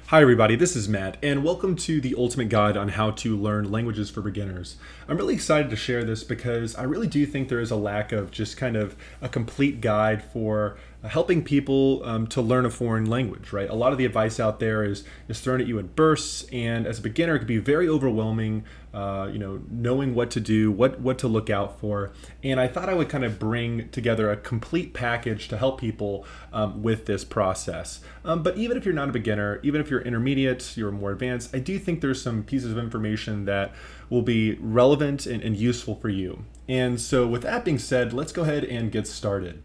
Hi everybody, this is Matt, and welcome to the ultimate guide on how to learn languages for beginners. I'm really excited to share this because I really do think there is a lack of just kind of a complete guide for helping people to learn a foreign language, right? A lot of the advice out there is thrown at you in bursts, and as a beginner, it can be very overwhelming, knowing what to do, what to look out for. And I thought I would kind of bring together a complete package to help people with this process. But even if you're not a beginner, even if you're intermediate, you're more advanced, I do think there's some pieces of information that will be relevant and useful for you. And so with that being said, let's go ahead and get started.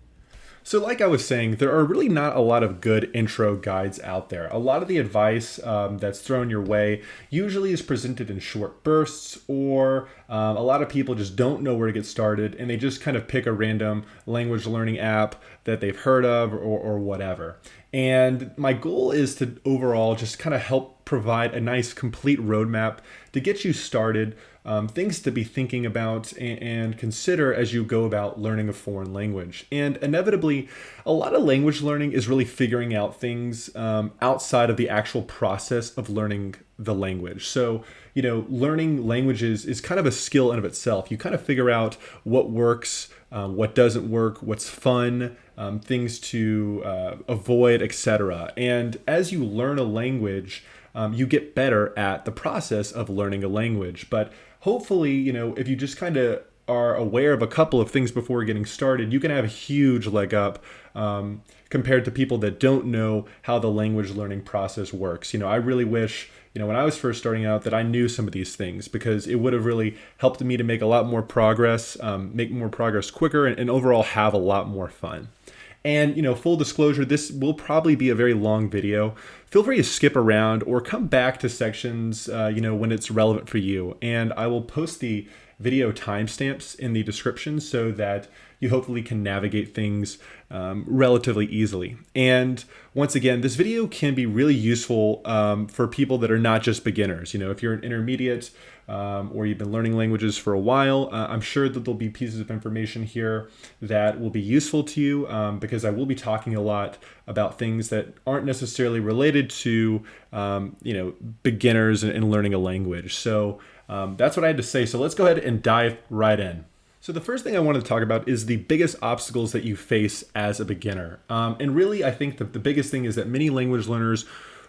So like I was saying, there are really not a lot of good intro guides out there. A lot of the advice that's thrown your way usually is presented in short bursts, or a lot of people just don't know where to get started and they just kind of pick a random language learning app that they've heard of or whatever. And my goal is to overall just kind of help provide a nice complete roadmap to get you started, things to be thinking about and consider as you go about learning a foreign language. And inevitably, a lot of language learning is really figuring out things outside of the actual process of learning the language. So, learning languages is kind of a skill in of itself. You kind of figure out what works, what doesn't work, what's fun, things to avoid, etc. And as you learn a language, you get better at the process of learning a language. But hopefully, if you just kind of are aware of a couple of things before getting started, you can have a huge leg up compared to people that don't know how the language learning process works. I really wish, when I was first starting out, that I knew some of these things, because it would have really helped me to make a lot more progress, make more progress quicker, and overall have a lot more fun. And, full disclosure, this will probably be a very long video. Feel free to skip around or come back to sections, when it's relevant for you. And I will post the video timestamps in the description so that you hopefully can navigate things relatively easily. And once again, this video can be really useful for people that are not just beginners. If you're an intermediate or you've been learning languages for a while, I'm sure that there'll be pieces of information here that will be useful to you, because I will be talking a lot about things that aren't necessarily related to beginners in learning a language. So that's what I had to say. So let's go ahead and dive right in. So the first thing I wanted to talk about is the biggest obstacles that you face as a beginner. And really, I think that the biggest thing is that many language learners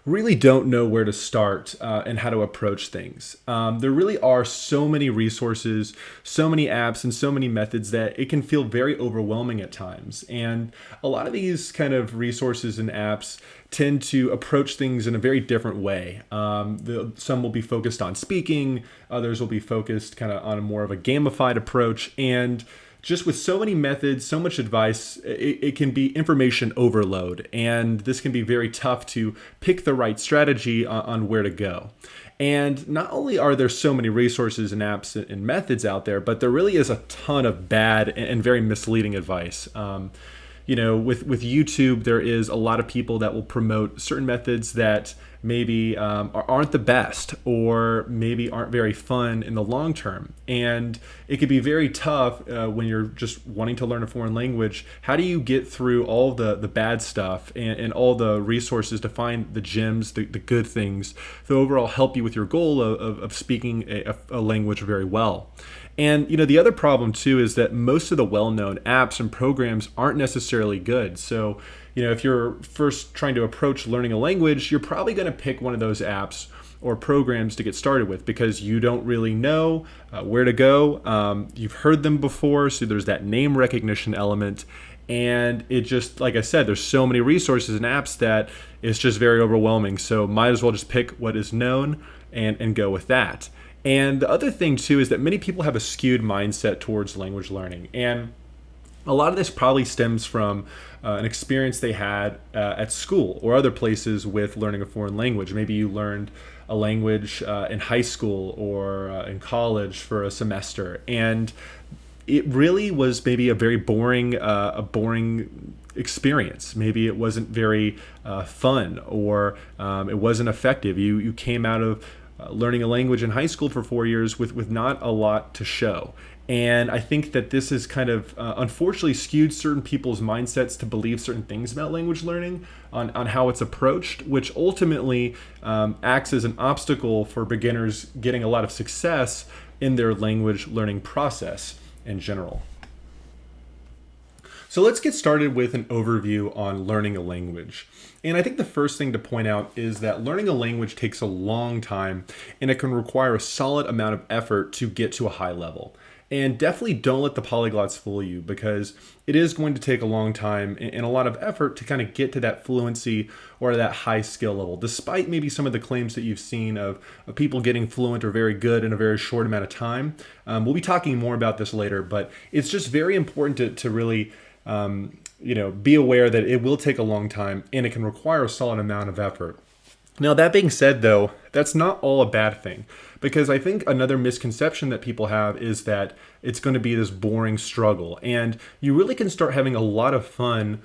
really don't know where to start and how to approach things. There really are so many resources, so many apps, and so many methods that it can feel very overwhelming at times. And a lot of these kind of resources and apps tend to approach things in a very different way. Some will be focused on speaking, others will be focused kind of on a more of a gamified approach, and just with so many methods, so much advice, it can be information overload. And this can be very tough to pick the right strategy on where to go. And not only are there so many resources and apps and methods out there, but there really is a ton of bad and very misleading advice. With YouTube, there is a lot of people that will promote certain methods that maybe aren't the best, or maybe aren't very fun in the long term. And it can be very tough when you're just wanting to learn a foreign language. How do you get through all the bad stuff and all the resources to find the gems, the good things, to overall help you with your goal of speaking a language very well? And the other problem too is that most of the well-known apps and programs aren't necessarily good. So if you're first trying to approach learning a language, you're probably going to pick one of those apps or programs to get started with, because you don't really know where to go. You've heard them before, so there's that name recognition element. And it just, like I said, there's so many resources and apps that it's just very overwhelming. So might as well just pick what is known and go with that. And the other thing too is that many people have a skewed mindset towards language learning. And a lot of this probably stems from an experience they had at school or other places with learning a foreign language. Maybe you learned a language in high school or in college for a semester, and it really was maybe a very boring experience. Maybe it wasn't very fun, or it wasn't effective. You came out of learning a language in high school for 4 years with not a lot to show. And I think that this has kind of unfortunately skewed certain people's mindsets to believe certain things about language learning on how it's approached, which ultimately acts as an obstacle for beginners getting a lot of success in their language learning process in general. So let's get started with an overview on learning a language. And I think the first thing to point out is that learning a language takes a long time and it can require a solid amount of effort to get to a high level. And definitely don't let the polyglots fool you, because it is going to take a long time and a lot of effort to kind of get to that fluency or that high skill level, despite maybe some of the claims that you've seen of people getting fluent or very good in a very short amount of time. We'll be talking more about this later, but it's just very important to really be aware that it will take a long time and it can require a solid amount of effort. Now, that being said, though, that's not all a bad thing, because I think another misconception that people have is that it's going to be this boring struggle, and you really can start having a lot of fun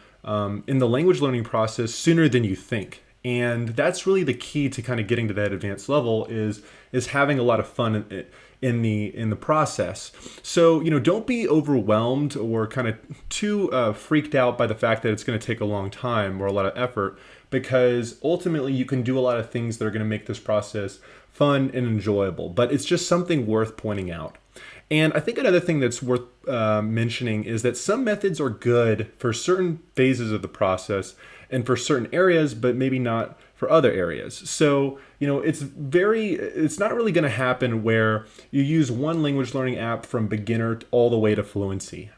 in the language learning process sooner than you think. And that's really the key to kind of getting to that advanced level is having a lot of fun in the process. So, don't be overwhelmed or kind of too freaked out by the fact that it's going to take a long time or a lot of effort, because ultimately you can do a lot of things that are going to make this process fun and enjoyable. But it's just something worth pointing out. And I think another thing that's worth mentioning is that some methods are good for certain phases of the process and for certain areas, but maybe not for other areas. So, it's not really going to happen where you use one language learning app from beginner all the way to fluency.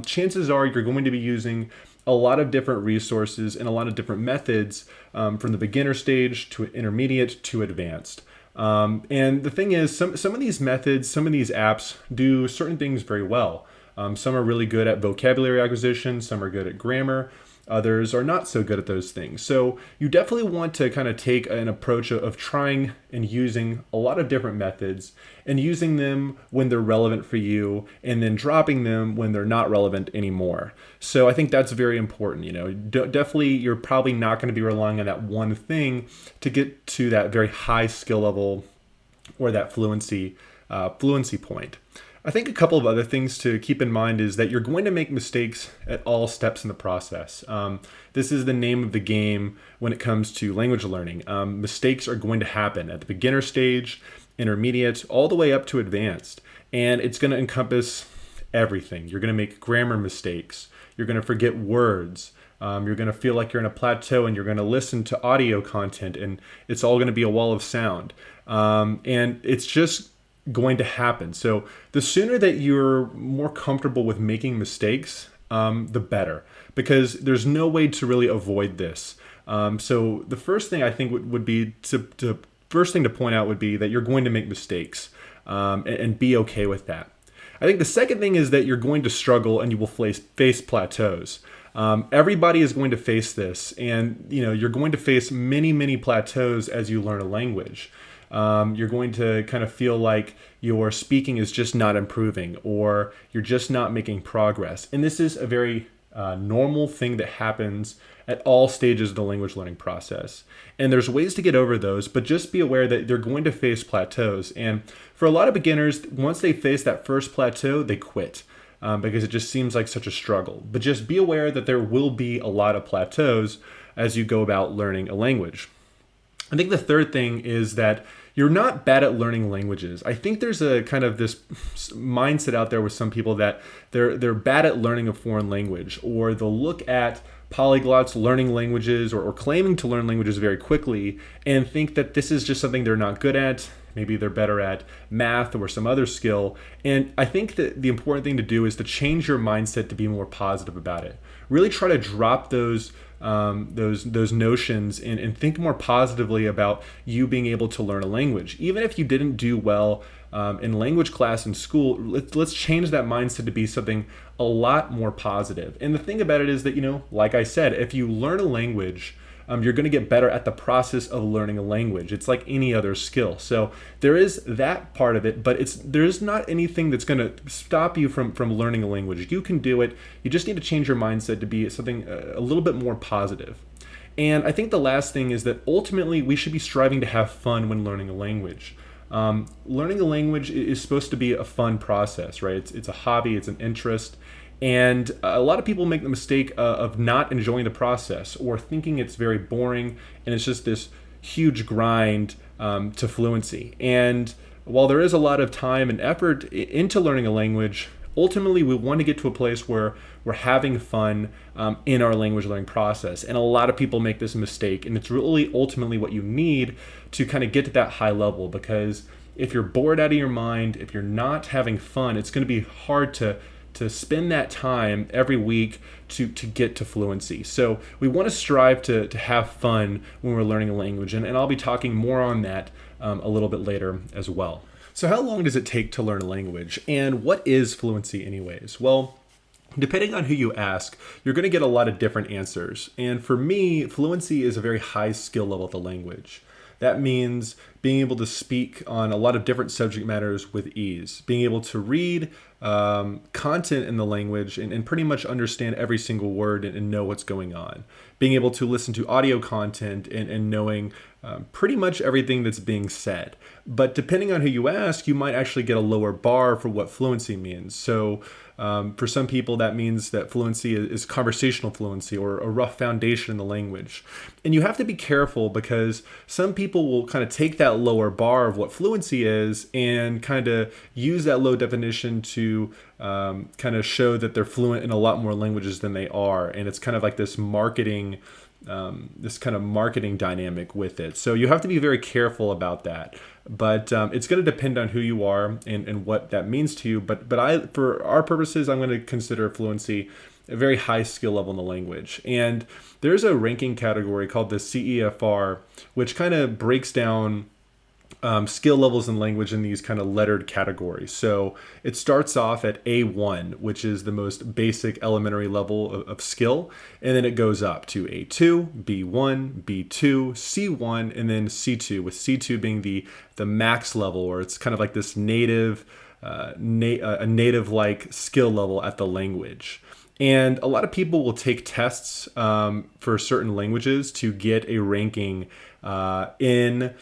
Chances are you're going to be using a lot of different resources and a lot of different methods from the beginner stage to intermediate to advanced. And the thing is, some of these methods, some of these apps do certain things very well. Some are really good at vocabulary acquisition, some are good at grammar, others are not so good at those things. So you definitely want to kind of take an approach of trying and using a lot of different methods and using them when they're relevant for you and then dropping them when they're not relevant anymore. So I think that's very important. Definitely you're probably not going to be relying on that one thing to get to that very high skill level or that fluency point. I think a couple of other things to keep in mind is that you're going to make mistakes at all steps in the process. This is the name of the game when it comes to language learning. Mistakes are going to happen at the beginner stage, intermediate, all the way up to advanced. And it's going to encompass everything. You're going to make grammar mistakes. You're going to forget words. You're going to feel like you're in a plateau and you're going to listen to audio content and it's all going to be a wall of sound. And it's just going to happen. So the sooner that you're more comfortable with making mistakes, the better, because there's no way to really avoid this. So the first thing I think would be first thing to point out would be that you're going to make mistakes and be okay with that. I think the second thing is that you're going to struggle and you will face plateaus. Everybody is going to face this, and you're going to face many, many plateaus as you learn a language. You're going to kind of feel like your speaking is just not improving or you're just not making progress. And this is a very normal thing that happens at all stages of the language learning process. And there's ways to get over those, but just be aware that they're going to face plateaus. And for a lot of beginners, once they face that first plateau, they quit because it just seems like such a struggle. But just be aware that there will be a lot of plateaus as you go about learning a language. I think the third thing is that you're not bad at learning languages. I think there's a kind of this mindset out there with some people that they're bad at learning a foreign language, or they'll look at polyglots learning languages or claiming to learn languages very quickly and think that this is just something they're not good at. Maybe they're better at math or some other skill. And I think that the important thing to do is to change your mindset to be more positive about it. Really try to drop those notions and think more positively about you being able to learn a language. Even if you didn't do well in language class in school, let's change that mindset to be something a lot more positive. And the thing about it is that, like I said, if you learn a language, you're going to get better at the process of learning a language. It's like any other skill. So there is that part of it, but there's not anything that's going to stop you from learning a language. You can do it. You just need to change your mindset to be something a little bit more positive. And I think the last thing is that ultimately we should be striving to have fun when learning a language. Learning a language is supposed to be a fun process, right? It's a hobby, it's an interest. And a lot of people make the mistake of not enjoying the process or thinking it's very boring and it's just this huge grind to fluency. And while there is a lot of time and effort into learning a language, ultimately we want to get to a place where we're having fun in our language learning process. And a lot of people make this mistake, and it's really ultimately what you need to kind of get to that high level, because if you're bored out of your mind, if you're not having fun, it's going to be hard to spend that time every week to get to fluency. So we want to strive to have fun when we're learning a language, and I'll be talking more on that a little bit later as well. So how long does it take to learn a language, and what is fluency anyways? Well, depending on who you ask, you're going to get a lot of different answers. And for me, fluency is a very high skill level of the language. That means being able to speak on a lot of different subject matters with ease, being able to read content in the language and pretty much understand every single word and know what's going on, being able to listen to audio content and knowing pretty much everything that's being said. But depending on who you ask, you might actually get a lower bar for what fluency means. So for some people, that means that fluency is conversational fluency or a rough foundation in the language. And you have to be careful, because some people will kind of take that lower bar of what fluency is and kind of use that low definition to kind of show that they're fluent in a lot more languages than they are. And it's kind of like this kind of marketing dynamic with it. So you have to be very careful about that. But it's going to depend on who you are and what that means to you. But for our purposes, I'm going to consider fluency a very high skill level in the language. And there's a ranking category called the CEFR, which kind of breaks down skill levels in language in these kind of lettered categories. So it starts off at A1, which is the most basic elementary level of skill, and then it goes up to A2, B1, B2, C1, and then C2, with C2 being the max level, or it's kind of like this native like skill level at the language. And a lot of people will take tests for certain languages to get a ranking in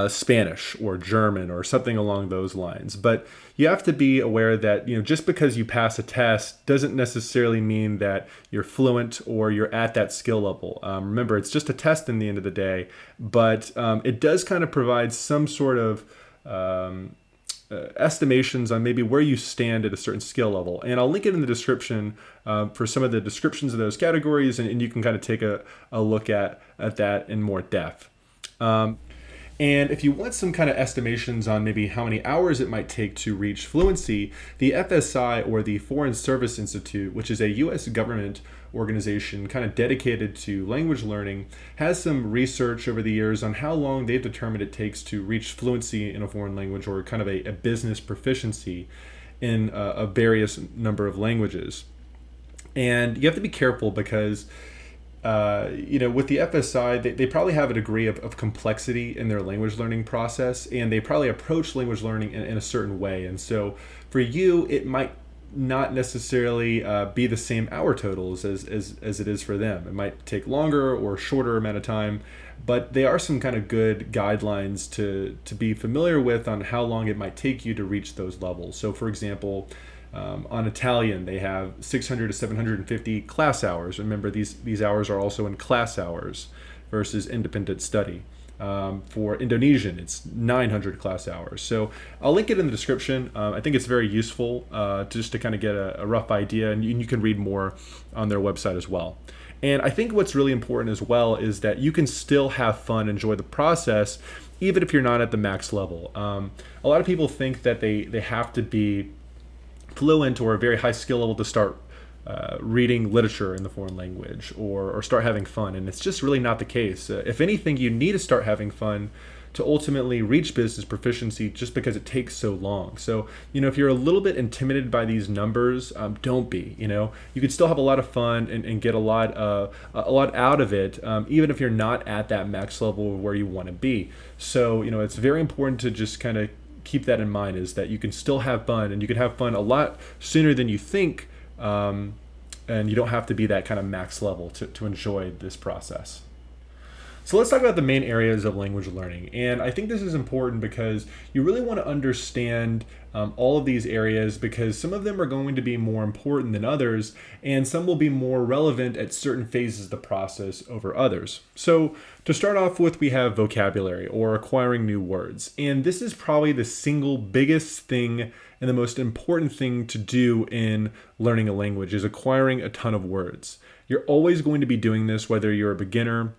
Spanish or German or something along those lines. But you have to be aware that, just because you pass a test doesn't necessarily mean that you're fluent or you're at that skill level. Remember, it's just a test in the end of the day, but it does kind of provide some sort of estimations on maybe where you stand at a certain skill level. And I'll link it in the description for some of the descriptions of those categories, and you can kind of take a look at that in more depth. And if you want some kind of estimations on maybe how many hours it might take to reach fluency, the FSI, or the Foreign Service Institute, which is a U.S. government organization kind of dedicated to language learning, has some research over the years on how long they've determined it takes to reach fluency in a foreign language, or kind of a business proficiency in a various number of languages. And you have to be careful, because with the FSI, they probably have a degree of complexity in their language learning process, and they probably approach language learning in a certain way. And so for you, it might not necessarily be the same hour totals as it is for them. It might take longer or shorter amount of time, but they are some kind of good guidelines to be familiar with on how long it might take you to reach those levels. So for example, on Italian, they have 600 to 750 class hours. Remember, these hours are also in class hours versus independent study. For Indonesian, it's 900 class hours. So I'll link it in the description. I think it's very useful just to kind of get a rough idea, and you can read more on their website as well. And I think what's really important as well is that you can still have fun, enjoy the process, even if you're not at the max level. A lot of people think that they have to be fluent or a very high skill level to start reading literature in the foreign language or start having fun, and it's just really not the case. If anything, you need to start having fun to ultimately reach business proficiency, just because it takes so long. So if you're a little bit intimidated by these numbers, don't be. You can still have a lot of fun and get a lot out of it, even if you're not at that max level where you want to be. So it's very important to just kind of keep that in mind, is that you can still have fun, and you can have fun a lot sooner than you think, and you don't have to be that kind of max level to enjoy this process. So let's talk about the main areas of language learning. And I think this is important because you really want to understand all of these areas, because some of them are going to be more important than others, and some will be more relevant at certain phases of the process over others. So to start off with, we have vocabulary, or acquiring new words. And this is probably the single biggest thing and the most important thing to do in learning a language, is acquiring a ton of words. You're always going to be doing this, whether you're a beginner,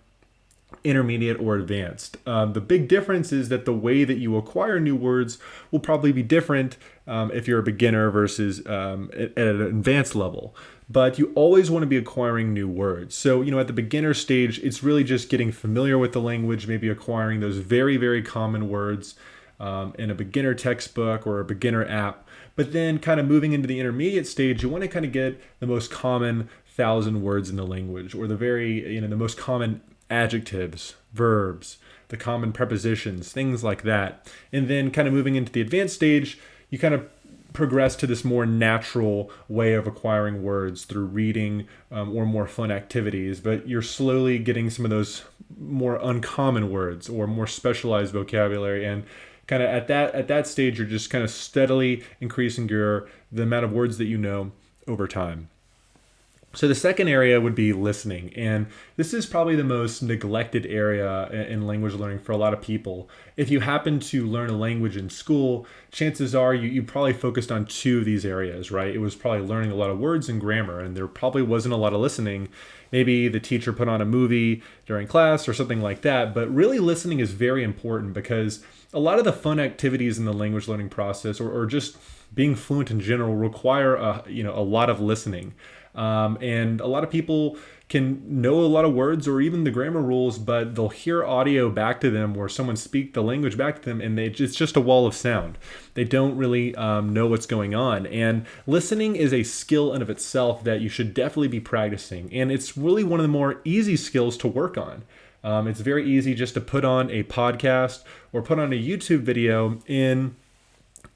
intermediate, or advanced. The big difference is that the way that you acquire new words will probably be different if you're a beginner versus at an advanced level. But you always want to be acquiring new words. So, at the beginner stage, it's really just getting familiar with the language, maybe acquiring those very, very common words in a beginner textbook or a beginner app. But then kind of moving into the intermediate stage, you want to kind of get the most common 1,000 words in the language, or the most common adjectives, verbs, the common prepositions, things like that. And then kind of moving into the advanced stage, you kind of progress to this more natural way of acquiring words through reading or more fun activities, but you're slowly getting some of those more uncommon words or more specialized vocabulary. And kind of at that stage, you're just kind of steadily increasing the amount of words that you know over time. So the second area would be listening, and this is probably the most neglected area in language learning for a lot of people. If you happen to learn a language in school, chances are you probably focused on two of these areas, right? It was probably learning a lot of words and grammar, and there probably wasn't a lot of listening. Maybe the teacher put on a movie during class or something like that, but really listening is very important, because a lot of the fun activities in the language learning process, or just being fluent in general, require a lot of listening. And a lot of people can know a lot of words or even the grammar rules, but they'll hear audio back to them or someone speak the language back to them, and it's just a wall of sound. They don't really know what's going on. And listening is a skill in of itself that you should definitely be practicing. And it's really one of the more easy skills to work on. It's very easy just to put on a podcast or put on a YouTube video in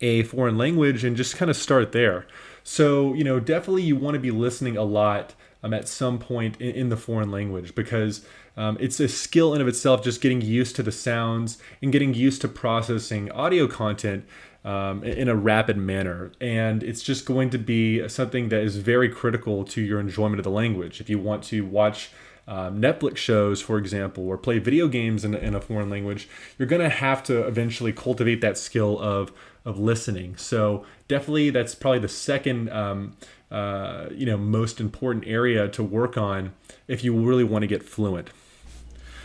a foreign language and just kind of start there. So, definitely you want to be listening a lot at some point in the foreign language, because it's a skill in of itself, just getting used to the sounds and getting used to processing audio content in a rapid manner. And it's just going to be something that is very critical to your enjoyment of the language. If you want to watch Netflix shows, for example, or play video games in a foreign language, you're going to have to eventually cultivate that skill of listening. So definitely that's probably the second most important area to work on if you really want to get fluent.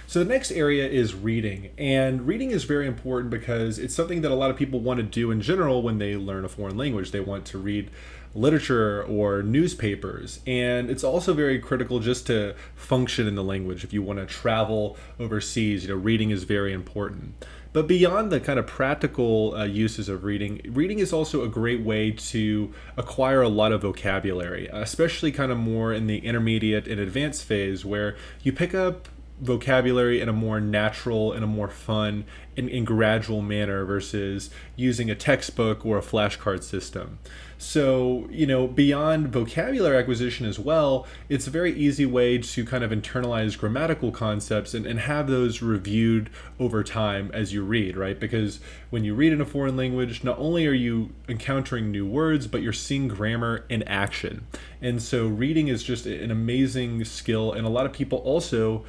So the next area is reading. And reading is very important because it's something that a lot of people want to do in general when they learn a foreign language. They want to read literature or newspapers. And it's also very critical just to function in the language. If you want to travel overseas, reading is very important. But beyond the kind of practical uses of reading, reading is also a great way to acquire a lot of vocabulary, especially kind of more in the intermediate and advanced phase, where you pick up vocabulary in a more natural and a more fun and gradual manner versus using a textbook or a flashcard system. So, beyond vocabulary acquisition as well, it's a very easy way to kind of internalize grammatical concepts and have those reviewed over time as you read, right? Because when you read in a foreign language, not only are you encountering new words, but you're seeing grammar in action. And so reading is just an amazing skill, and a lot of people also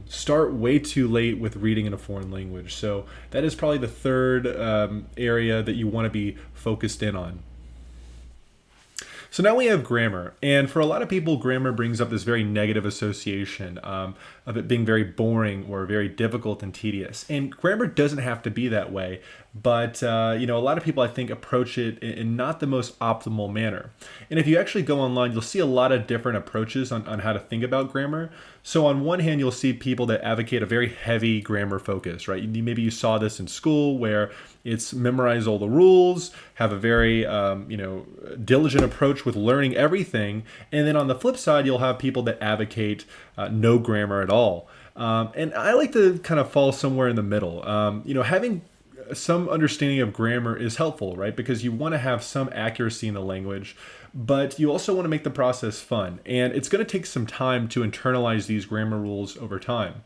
start way too late with reading in a foreign language. So that is probably the third area that you want to be focused in on. So now we have grammar, and for a lot of people, grammar brings up this very negative association of it being very boring or very difficult and tedious. And grammar doesn't have to be that way, but a lot of people, I think, approach it in not the most optimal manner. And if you actually go online, you'll see a lot of different approaches on how to think about grammar. So on one hand, you'll see people that advocate a very heavy grammar focus, right? Maybe you saw this in school, where it's memorize all the rules, have a very diligent approach with learning everything. And then on the flip side, you'll have people that advocate no grammar at all. And I like to kind of fall somewhere in the middle. Having some understanding of grammar is helpful, right? Because you want to have some accuracy in the language, but you also want to make the process fun. And it's going to take some time to internalize these grammar rules over time.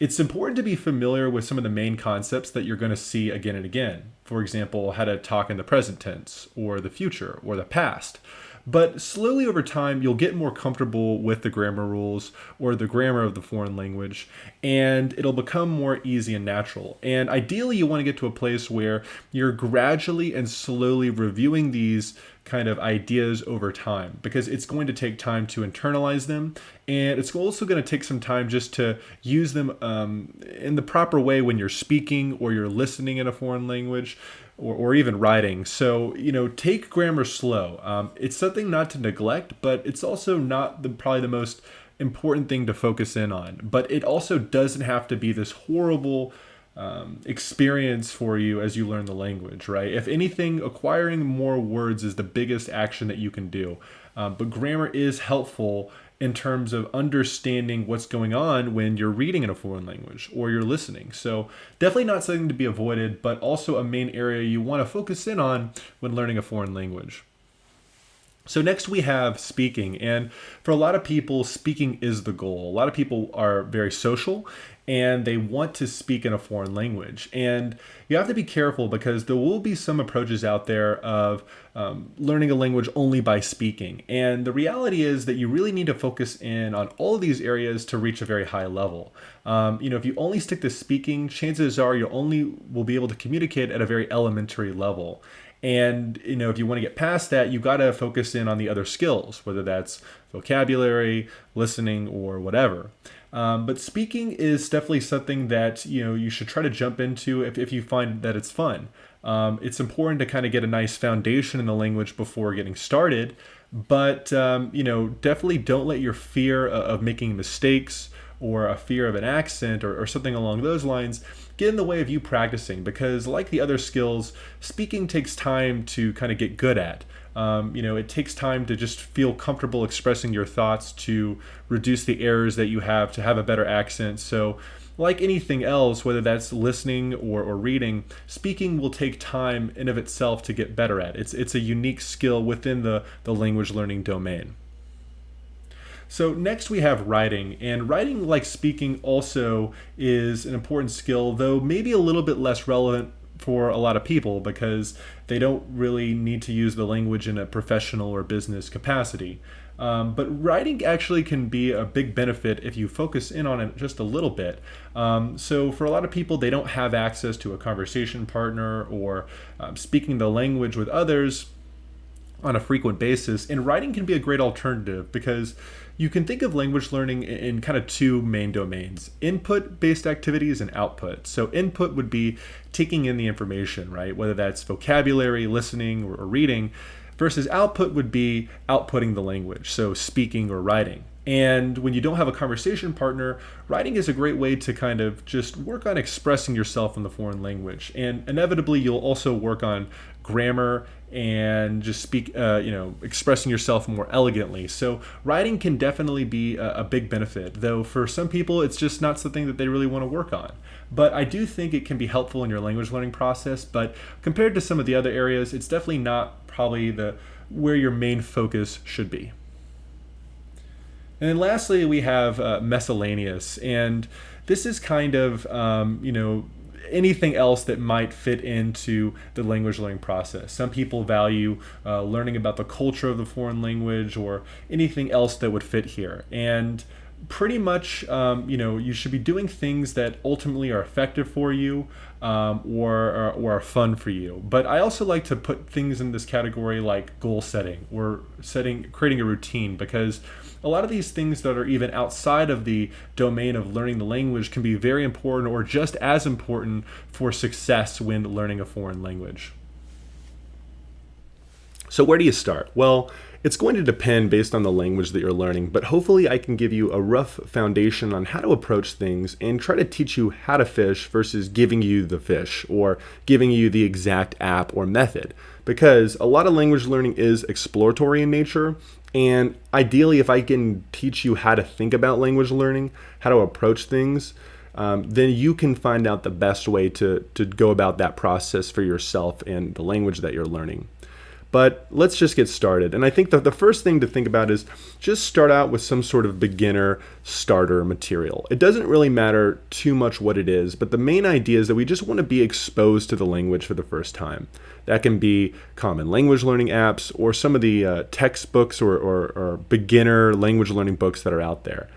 it's important to be familiar with some of the main concepts that you're going to see again and again. For example, how to talk in the present tense, or the future, or the past. But slowly over time, you'll get more comfortable with the grammar rules or the grammar of the foreign language, and it'll become more easy and natural. And ideally, you want to get to a place where you're gradually and slowly reviewing these kind of ideas over time, because it's going to take time to internalize them, and it's also going to take some time just to use them in the proper way when you're speaking or you're listening in a foreign language, or even writing. So, take grammar slow. It's something not to neglect, but it's also not probably the most important thing to focus in on. But it also doesn't have to be this horrible experience for you as you learn the language, right? If anything, acquiring more words is the biggest action that you can do. But grammar is helpful in terms of understanding what's going on when you're reading in a foreign language or you're listening. So definitely not something to be avoided, but also a main area you want to focus in on when learning a foreign language. So next we have speaking, and for a lot of people, speaking is the goal. A lot of people are very social and they want to speak in a foreign language. And you have to be careful, because there will be some approaches out there of learning a language only by speaking. And the reality is that you really need to focus in on all of these areas to reach a very high level. If you only stick to speaking, chances are you only will be able to communicate at a very elementary level. And, if you want to get past that, you've got to focus in on the other skills, whether that's vocabulary, listening, or whatever. But speaking is definitely something that, you should try to jump into if you find that it's fun. It's important to kind of get a nice foundation in the language before getting started. But, definitely don't let your fear of making mistakes or a fear of an accent or something along those lines get in the way of you practicing, because like the other skills, speaking takes time to kind of get good at. It takes time to just feel comfortable expressing your thoughts, to reduce the errors that you have, to have a better accent. So like anything else, whether that's listening or reading, speaking will take time in of itself to get better at. It's a unique skill within the language learning domain. So next we have writing, and writing, like speaking, also is an important skill, though maybe a little bit less relevant for a lot of people, because they don't really need to use the language in a professional or business capacity. But writing actually can be a big benefit if you focus in on it just a little bit. So for a lot of people, they don't have access to a conversation partner or speaking the language with others on a frequent basis, and writing can be a great alternative, because you can think of language learning in kind of two main domains: input-based activities and output. So input would be taking in the information, right? Whether that's vocabulary, listening, or reading, versus output would be outputting the language, so speaking or writing. And when you don't have a conversation partner, writing is a great way to kind of just work on expressing yourself in the foreign language. And inevitably, you'll also work on grammar and just expressing yourself more elegantly. So writing can definitely be a big benefit, though for some people, it's just not something that they really want to work on. But I do think it can be helpful in your language learning process. But compared to some of the other areas, it's definitely not probably where your main focus should be. And then lastly, we have miscellaneous, and this is kind of, anything else that might fit into the language learning process. Some people value learning about the culture of the foreign language, or anything else that would fit here. And pretty much, you should be doing things that ultimately are effective for you, or are fun for you. But I also like to put things in this category like goal setting, or creating a routine, because a lot of these things that are even outside of the domain of learning the language can be very important, or just as important, for success when learning a foreign language. So where do you start? Well, it's going to depend based on the language that you're learning, but hopefully I can give you a rough foundation on how to approach things and try to teach you how to fish versus giving you the fish or giving you the exact app or method. Because a lot of language learning is exploratory in nature, and ideally if I can teach you how to think about language learning, how to approach things, then you can find out the best way to go about that process for yourself and the language that you're learning. But let's just get started. And I think that the first thing to think about is just start out with some sort of beginner starter material. It doesn't really matter too much what it is, but the main idea is that we just want to be exposed to the language for the first time. That can be common language learning apps or some of the textbooks or beginner language learning books that are out there.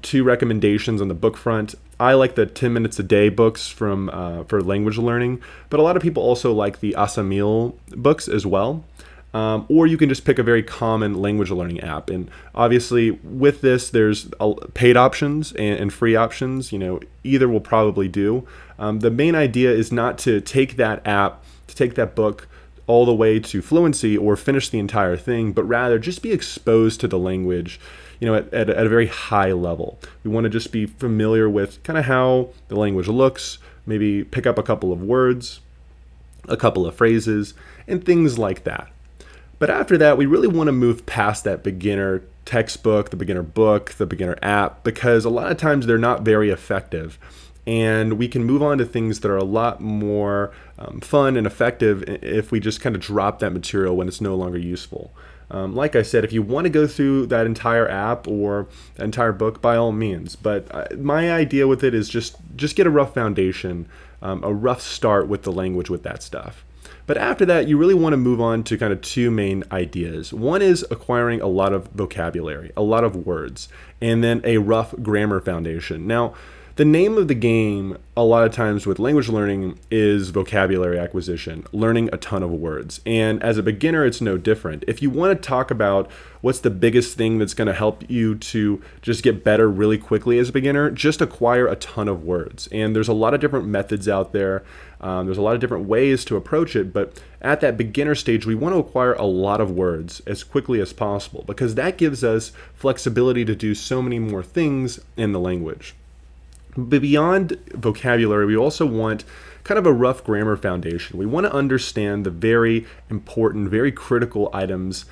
Two recommendations on the book front. I like the 10 Minutes a Day books for language learning, but a lot of people also like the Asamil books as well. Or you can just pick a very common language learning app. And obviously with this, there's paid options and free options. Either will probably do. The main idea is not to take that app, to take that book all the way to fluency or finish the entire thing, but rather just be exposed to the language at a very high level. We want to just be familiar with kind of how the language looks, maybe pick up a couple of words, a couple of phrases, and things like that. But after that, we really want to move past that beginner textbook, the beginner book, the beginner app, because a lot of times they're not very effective. And we can move on to things that are a lot more fun and effective if we just kind of drop that material when it's no longer useful. Like I said, if you want to go through that entire app or that entire book, by all means. But my idea with it is just get a rough foundation, a rough start with the language with that stuff. But after that, you really want to move on to kind of two main ideas. One is acquiring a lot of vocabulary, a lot of words, and then a rough grammar foundation. Now, the name of the game a lot of times with language learning is vocabulary acquisition, learning a ton of words. And as a beginner, it's no different. If you want to talk about what's the biggest thing that's going to help you to just get better really quickly as a beginner, just acquire a ton of words. And there's a lot of different methods out there. There's a lot of different ways to approach it. But at that beginner stage, we want to acquire a lot of words as quickly as possible because that gives us flexibility to do so many more things in the language. But beyond vocabulary, we also want kind of a rough grammar foundation. We want to understand the very important, very critical items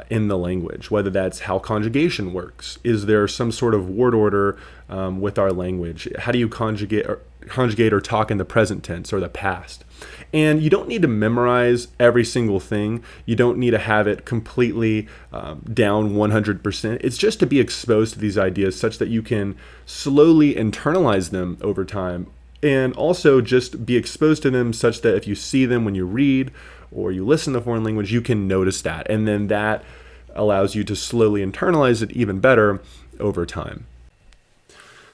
in the language, whether that's how conjugation works. Is there some sort of word order with our language? How do you conjugate or talk in the present tense or the past? And you don't need to memorize every single thing. You don't need to have it completely down 100%. It's just to be exposed to these ideas such that you can slowly internalize them over time and also just be exposed to them such that if you see them when you read or you listen to foreign language, you can notice that. And then that allows you to slowly internalize it even better over time.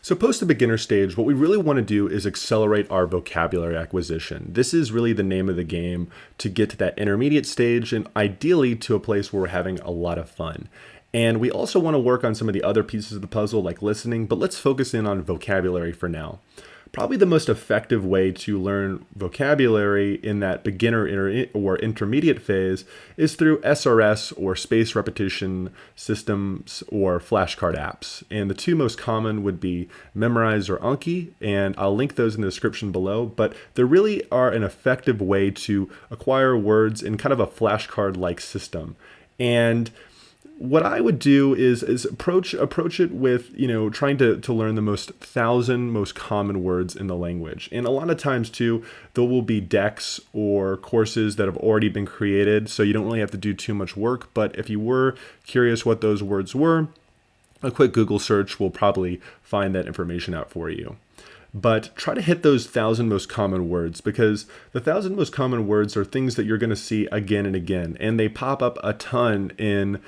So post the beginner stage, what we really want to do is accelerate our vocabulary acquisition. This is really the name of the game to get to that intermediate stage and ideally to a place where we're having a lot of fun. And we also want to work on some of the other pieces of the puzzle like listening, but let's focus in on vocabulary for now. Probably the most effective way to learn vocabulary in that beginner or intermediate phase is through SRS or space repetition systems or flashcard apps. And the two most common would be Memrise or Anki, and I'll link those in the description below, but they really are an effective way to acquire words in kind of a flashcard-like system. And what I would do is approach it with, trying to learn the 1,000 most common words in the language. And a lot of times too, there will be decks or courses that have already been created, so you don't really have to do too much work. But if you were curious what those words were, a quick Google search will probably find that information out for you. But try to hit those 1,000 most common words because the 1,000 most common words are things that you're going to see again and again, and they pop up a ton in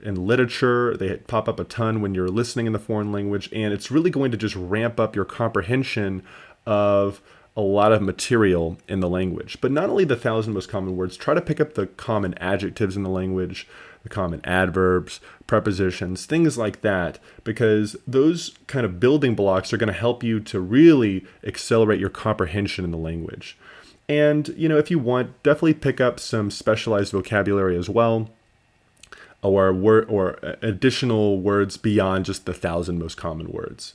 literature. They pop up a ton when you're listening in the foreign language, and it's really going to just ramp up your comprehension of a lot of material in the language. But not only the 1,000 most common words, try to pick up the common adjectives in the language, the common adverbs, prepositions, things like that, because those kind of building blocks are going to help you to really accelerate your comprehension in the language. And, if you want, definitely pick up some specialized vocabulary as well, or additional words beyond just the 1,000 most common words.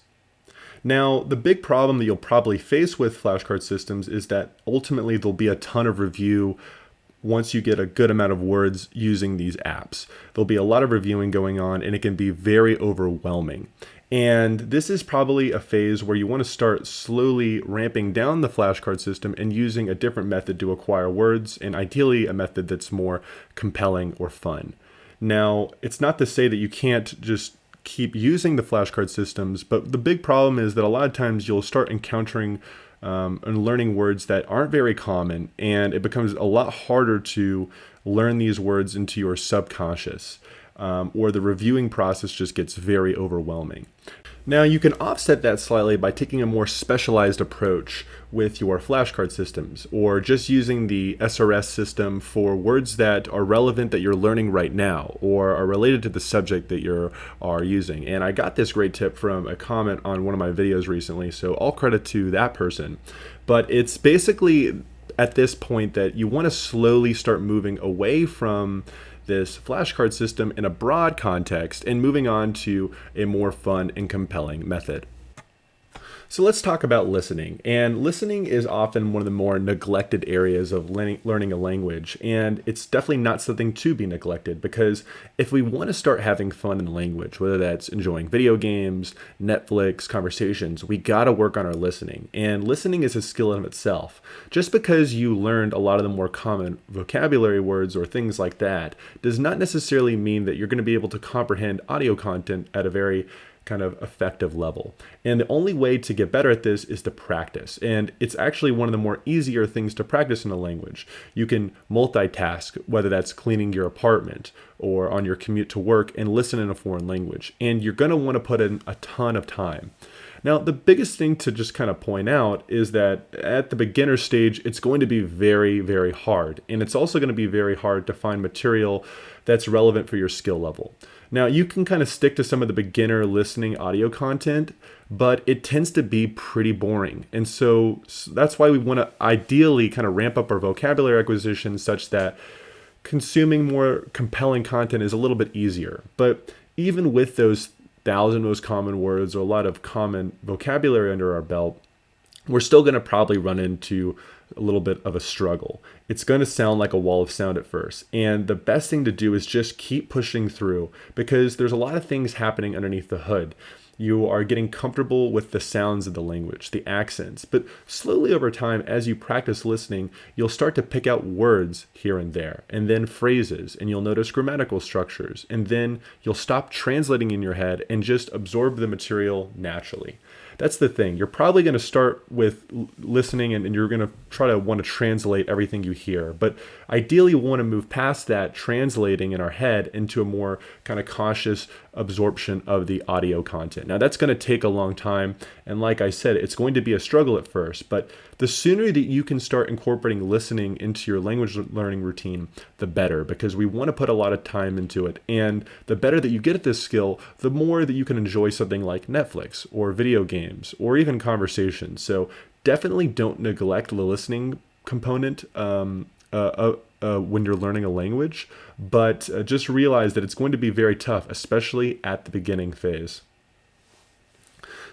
Now, the big problem that you'll probably face with flashcard systems is that ultimately there'll be a ton of review once you get a good amount of words using these apps. There'll be a lot of reviewing going on, and it can be very overwhelming. And this is probably a phase where you want to start slowly ramping down the flashcard system and using a different method to acquire words, and ideally a method that's more compelling or fun. Now, it's not to say that you can't just keep using the flashcard systems, but the big problem is that a lot of times you'll start encountering and learning words that aren't very common, and it becomes a lot harder to learn these words into your subconscious, or the reviewing process just gets very overwhelming. Now, you can offset that slightly by taking a more specialized approach with your flashcard systems, or just using the SRS system for words that are relevant that you're learning right now, or are related to the subject that you are using. And I got this great tip from a comment on one of my videos recently, so all credit to that person. But it's basically at this point that you want to slowly start moving away from this flashcard system in a broad context and moving on to a more fun and compelling method. So let's talk about listening. And listening is often one of the more neglected areas of learning a language. And it's definitely not something to be neglected, because if we want to start having fun in language, whether that's enjoying video games, Netflix, conversations, we got to work on our listening. And listening is a skill in itself. Just because you learned a lot of the more common vocabulary words or things like that does not necessarily mean that you're going to be able to comprehend audio content at a very kind of effective level. And the only way to get better at this is to practice. And it's actually one of the more easier things to practice in a language. You can multitask, whether that's cleaning your apartment or on your commute to work, and listen in a foreign language. And you're going to want to put in a ton of time. Now, the biggest thing to just kind of point out is that at the beginner stage, it's going to be very, very hard. And it's also going to be very hard to find material that's relevant for your skill level. Now, you can kind of stick to some of the beginner listening audio content, but it tends to be pretty boring. And so that's why we want to ideally kind of ramp up our vocabulary acquisition such that consuming more compelling content is a little bit easier. But even with those 1,000 most common words or a lot of common vocabulary under our belt, we're still going to probably run into a little bit of a struggle. It's going to sound like a wall of sound at first. And the best thing to do is just keep pushing through, because there's a lot of things happening underneath the hood. You are getting comfortable with the sounds of the language, the accents, but slowly over time, as you practice listening, you'll start to pick out words here and there, and then phrases, and you'll notice grammatical structures, and then you'll stop translating in your head and just absorb the material naturally. That's the thing. You're probably going to start with listening, and you're going to try to want to translate everything you hear. But ideally, we want to move past that translating in our head into a more kind of conscious absorption of the audio content. Now, that's going to take a long time. And like I said, it's going to be a struggle at first. But the sooner that you can start incorporating listening into your language learning routine, the better, because we want to put a lot of time into it. And the better that you get at this skill, the more that you can enjoy something like Netflix or video games or even conversations. So definitely don't neglect the listening component when you're learning a language, but just realize that it's going to be very tough, especially at the beginning phase.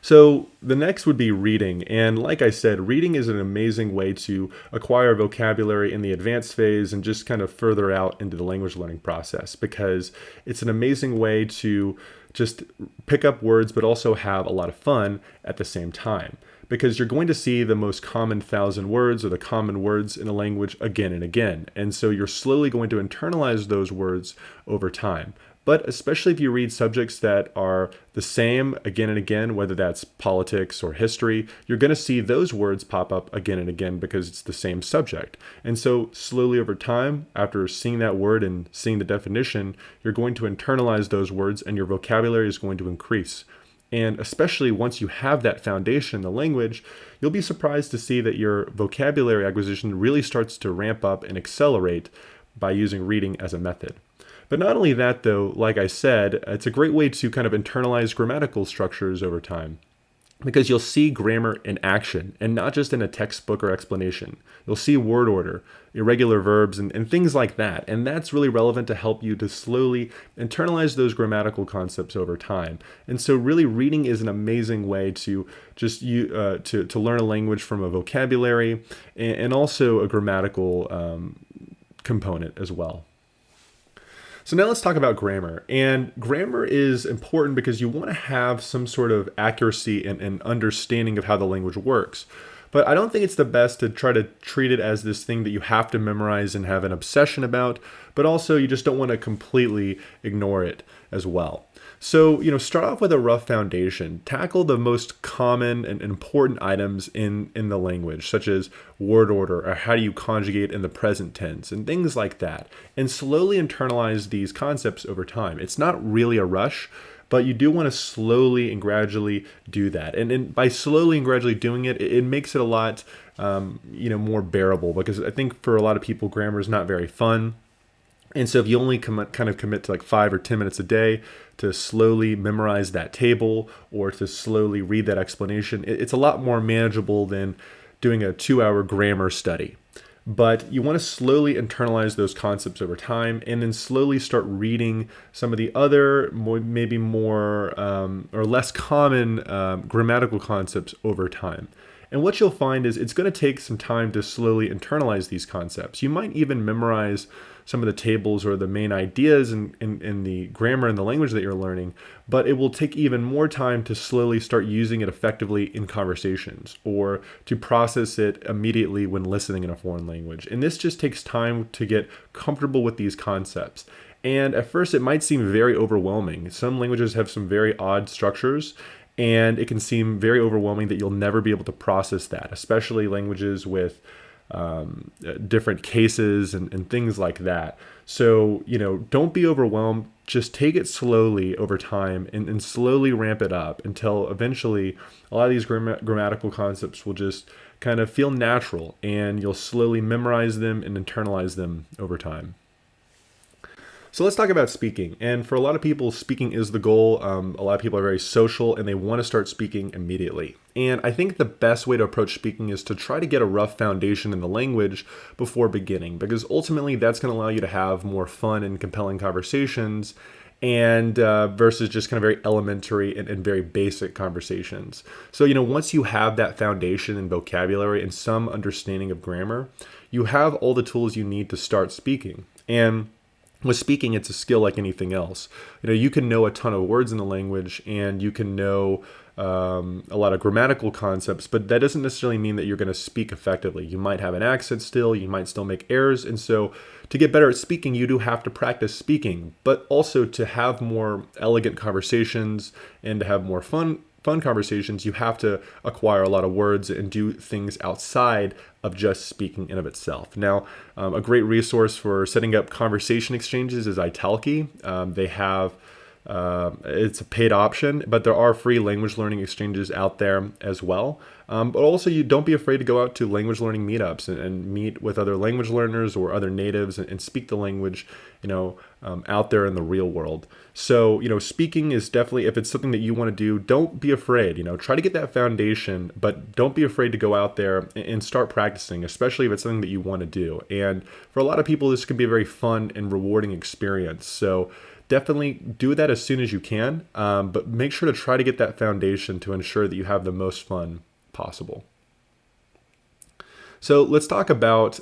So the next would be reading. And like I said, reading is an amazing way to acquire vocabulary in the advanced phase and just kind of further out into the language learning process, because it's an amazing way to just pick up words, but also have a lot of fun at the same time. Because you're going to see the most common 1,000 words or the common words in a language again and again. And so you're slowly going to internalize those words over time. But especially if you read subjects that are the same again and again, whether that's politics or history, you're going to see those words pop up again and again because it's the same subject. And so slowly over time, after seeing that word and seeing the definition, you're going to internalize those words and your vocabulary is going to increase. And especially once you have that foundation in the language, you'll be surprised to see that your vocabulary acquisition really starts to ramp up and accelerate by using reading as a method. But not only that, though, like I said, it's a great way to kind of internalize grammatical structures over time, because you'll see grammar in action and not just in a textbook or explanation. You'll see word order, irregular verbs, and things like that. And that's really relevant to help you to slowly internalize those grammatical concepts over time. And so really reading is an amazing way to just to learn a language from a vocabulary and also a grammatical component as well. So now let's talk about grammar. And grammar is important because you want to have some sort of accuracy and understanding of how the language works. But I don't think it's the best to try to treat it as this thing that you have to memorize and have an obsession about, but also you just don't want to completely ignore it as well. So, start off with a rough foundation. Tackle the most common and important items in the language, such as word order or how do you conjugate in the present tense and things like that. And slowly internalize these concepts over time. It's not really a rush, but you do want to slowly and gradually do that. And by slowly and gradually doing it, it makes it a lot, more bearable, because I think for a lot of people, grammar is not very fun. And so if you only kind of commit to like 5 or 10 minutes a day to slowly memorize that table or to slowly read that explanation, it's a lot more manageable than doing a 2-hour grammar study. But you want to slowly internalize those concepts over time and then slowly start reading some of the other maybe more or less common grammatical concepts over time. And what you'll find is it's going to take some time to slowly internalize these concepts. You might even memorize some of the tables or the main ideas in the grammar and the language that you're learning, but it will take even more time to slowly start using it effectively in conversations or to process it immediately when listening in a foreign language. And this just takes time to get comfortable with these concepts. And at first it might seem very overwhelming. Some languages have some very odd structures, and it can seem very overwhelming that you'll never be able to process that, especially languages with different cases and things like that. So, don't be overwhelmed. Just take it slowly over time and slowly ramp it up until eventually a lot of these grammatical concepts will just kind of feel natural, and you'll slowly memorize them and internalize them over time. So let's talk about speaking. And for a lot of people, speaking is the goal. A lot of people are very social and they want to start speaking immediately. And I think the best way to approach speaking is to try to get a rough foundation in the language before beginning, because ultimately that's going to allow you to have more fun and compelling conversations and versus just kind of very elementary and very basic conversations. So, once you have that foundation in vocabulary and some understanding of grammar, you have all the tools you need to start speaking. And with speaking, it's a skill like anything else. You can know a ton of words in the language and you can know a lot of grammatical concepts, but that doesn't necessarily mean that you're going to speak effectively. You might have an accent still, you might still make errors. And so to get better at speaking, you do have to practice speaking, but also to have more elegant conversations and to have more fun conversations, you have to acquire a lot of words and do things outside of just speaking in of itself. Now, a great resource for setting up conversation exchanges is Italki. They have it's a paid option, but there are free language learning exchanges out there as well. But also, you don't be afraid to go out to language learning meetups and meet with other language learners or other natives and speak the language, out there in the real world. So, speaking is definitely, if it's something that you want to do, don't be afraid. Try to get that foundation, but don't be afraid to go out there and start practicing, especially if it's something that you want to do. And for a lot of people, this can be a very fun and rewarding experience. So definitely do that as soon as you can, but make sure to try to get that foundation to ensure that you have the most fun possible. So let's talk about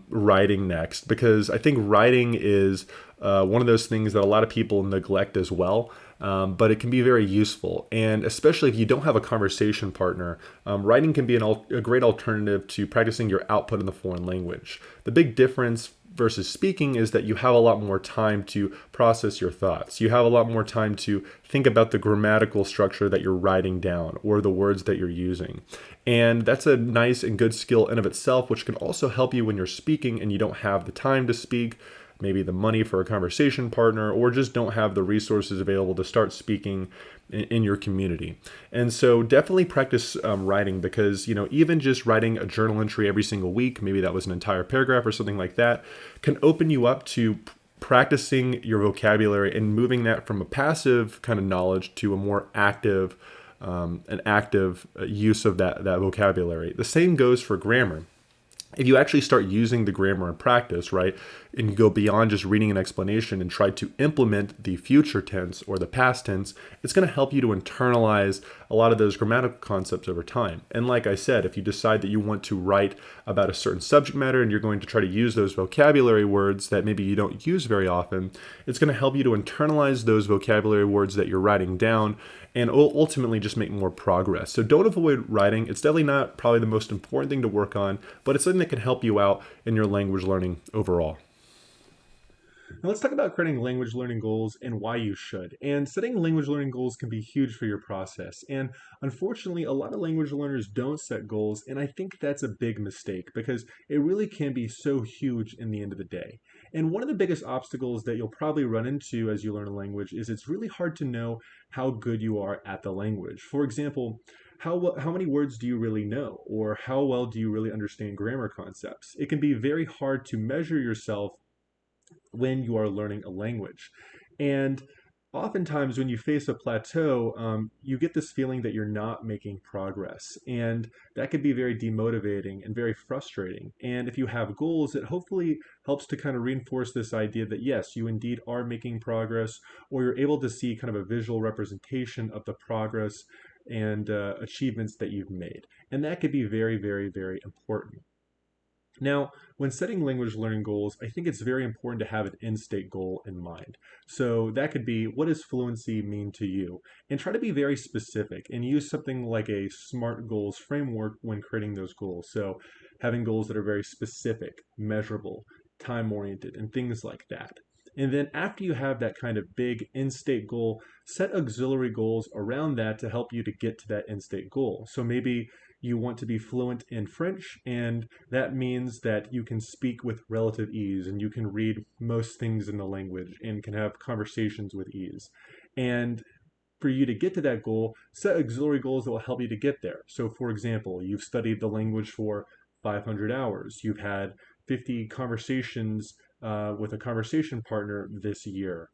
writing next, because I think writing is one of those things that a lot of people neglect as well, but it can be very useful. And especially if you don't have a conversation partner, writing can be a great alternative to practicing your output in the foreign language. The big difference versus speaking is that you have a lot more time to process your thoughts. You have a lot more time to think about the grammatical structure that you're writing down or the words that you're using. And that's a nice and good skill in of itself, which can also help you when you're speaking and you don't have the time to speak, maybe the money for a conversation partner, or just don't have the resources available to start speaking in your community. And so definitely practice writing, because, even just writing a journal entry every single week, maybe that was an entire paragraph or something like that, can open you up to practicing your vocabulary and moving that from a passive kind of knowledge to a more active use of that vocabulary. The same goes for grammar. If you actually start using the grammar in practice, right, and you go beyond just reading an explanation and try to implement the future tense or the past tense, it's going to help you to internalize a lot of those grammatical concepts over time. And like I said, if you decide that you want to write about a certain subject matter and you're going to try to use those vocabulary words that maybe you don't use very often, it's going to help you to internalize those vocabulary words that you're writing down and ultimately just make more progress. So don't avoid writing. It's definitely not probably the most important thing to work on, but it's something that can help you out in your language learning overall. Now let's talk about creating language learning goals and why you should. And setting language learning goals can be huge for your process. And unfortunately, a lot of language learners don't set goals, and I think that's a big mistake because it really can be so huge in the end of the day. And one of the biggest obstacles that you'll probably run into as you learn a language is it's really hard to know how good you are at the language. For example, how many words do you really know? Or how well do you really understand grammar concepts? It can be very hard to measure yourself when you are learning a language. And oftentimes, when you face a plateau, you get this feeling that you're not making progress. And that can be very demotivating and very frustrating. And if you have goals, it hopefully helps to kind of reinforce this idea that yes, you indeed are making progress, or you're able to see kind of a visual representation of the progress and achievements that you've made. And that could be very, very, very important. Now, when setting language learning goals, I think it's very important to have an end state goal in mind. So that could be, what does fluency mean to you? And try to be very specific and use something like a SMART goals framework when creating those goals. So having goals that are very specific, measurable, time oriented, and things like that. And then after you have that kind of big end state goal, set auxiliary goals around that to help you to get to that end state goal. So maybe you want to be fluent in French, and that means that you can speak with relative ease and you can read most things in the language and can have conversations with ease. And for you to get to that goal, set auxiliary goals that will help you to get there. So, for example, you've studied the language for 500 hours, you've had 50 conversations with a conversation partner this year.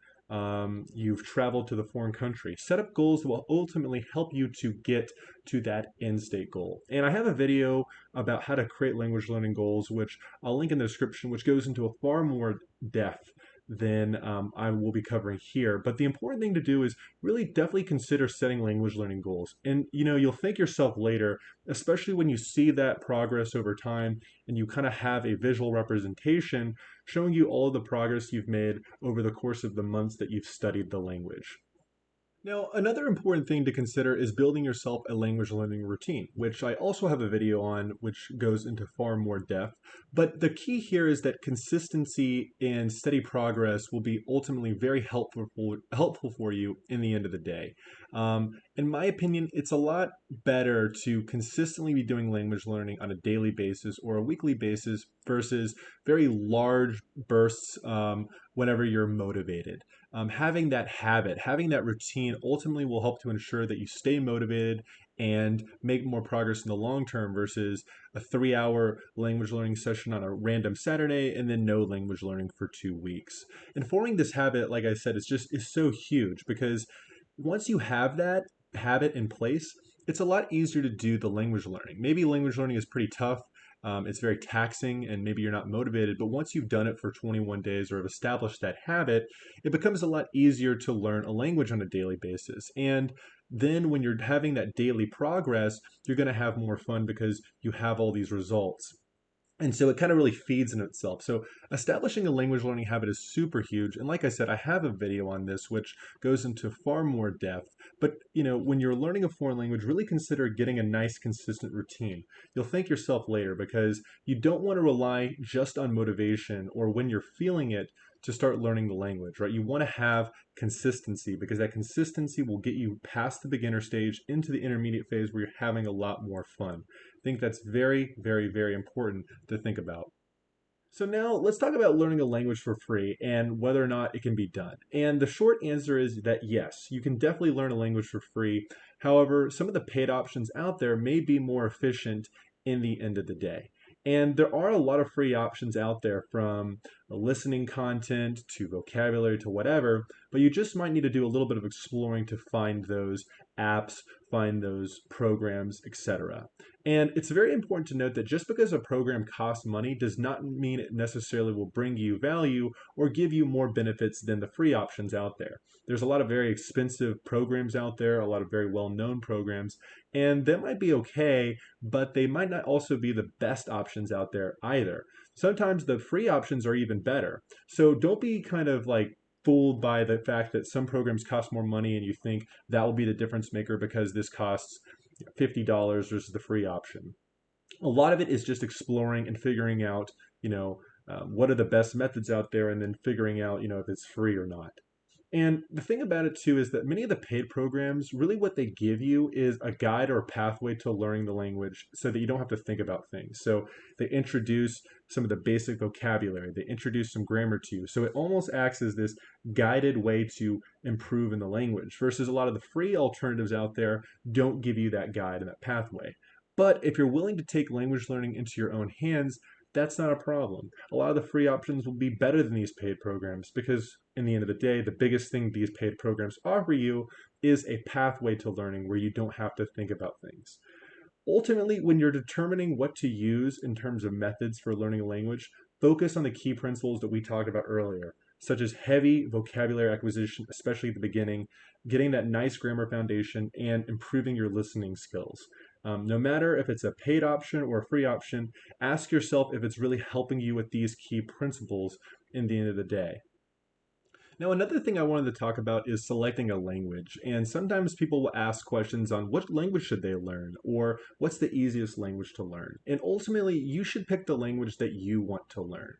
You've traveled to the foreign country. Set up goals that will ultimately help you to get to that end state goal. And I have a video about how to create language learning goals, which I'll link in the description, which goes into a far more depth than I will be covering here. But the important thing to do is really definitely consider setting language learning goals. And you'll thank yourself later, especially when you see that progress over time and you kind of have a visual representation showing you all of the progress you've made over the course of the months that you've studied the language. Now, another important thing to consider is building yourself a language learning routine, which I also have a video on, which goes into far more depth. But the key here is that consistency and steady progress will be ultimately very helpful for you in the end of the day. In my opinion, it's a lot better to consistently be doing language learning on a daily basis or a weekly basis versus very large bursts whenever you're motivated. Having that habit, having that routine ultimately will help to ensure that you stay motivated and make more progress in the long term versus a 3 hour language learning session on a random Saturday and then no language learning for 2 weeks. And forming this habit, like I said, is so huge because once you have that habit in place, it's a lot easier to do the language learning. Maybe language learning is pretty tough. It's very taxing and maybe you're not motivated, but once you've done it for 21 days or have established that habit, it becomes a lot easier to learn a language on a daily basis. And then when you're having that daily progress, you're going to have more fun because you have all these results. And so it kind of really feeds in itself. So establishing a language learning habit is super huge. And like I said, I have a video on this which goes into far more depth. But when you're learning a foreign language, really consider getting a nice consistent routine. You'll thank yourself later because you don't want to rely just on motivation or when you're feeling it to start learning the language, right? You want to have consistency because that consistency will get you past the beginner stage into the intermediate phase where you're having a lot more fun. I think that's very, very, very important to think about. So now let's talk about learning a language for free and whether or not it can be done. And the short answer is that yes, you can definitely learn a language for free. However, some of the paid options out there may be more efficient in the end of the day. And there are a lot of free options out there from listening content to vocabulary to whatever, but you just might need to do a little bit of exploring to find those apps, find those programs, etc. And it's very important to note that just because a program costs money does not mean it necessarily will bring you value or give you more benefits than the free options out there. There's a lot of very expensive programs out there, a lot of very well-known programs, and that might be okay, but they might not also be the best options out there either. Sometimes the free options are even better. So don't be kind of like fooled by the fact that some programs cost more money and you think that will be the difference maker because this costs $50 versus the free option. A lot of it is just exploring and figuring out, what are the best methods out there, and then figuring out, if it's free or not. And the thing about it too is that many of the paid programs, really what they give you is a guide or a pathway to learning the language so that you don't have to think about things. So they introduce some of the basic vocabulary, they introduce some grammar to you. So it almost acts as this guided way to improve in the language versus a lot of the free alternatives out there don't give you that guide and that pathway. But if you're willing to take language learning into your own hands, that's not a problem. A lot of the free options will be better than these paid programs because, in the end of the day, the biggest thing these paid programs offer you is a pathway to learning where you don't have to think about things. Ultimately, when you're determining what to use in terms of methods for learning a language, focus on the key principles that we talked about earlier, such as heavy vocabulary acquisition, especially at the beginning, getting that nice grammar foundation, and improving your listening skills. No matter if it's a paid option or a free option, ask yourself if it's really helping you with these key principles in the end of the day. Now, another thing I wanted to talk about is selecting a language. And sometimes people will ask questions on what language should they learn or what's the easiest language to learn. And ultimately, you should pick the language that you want to learn.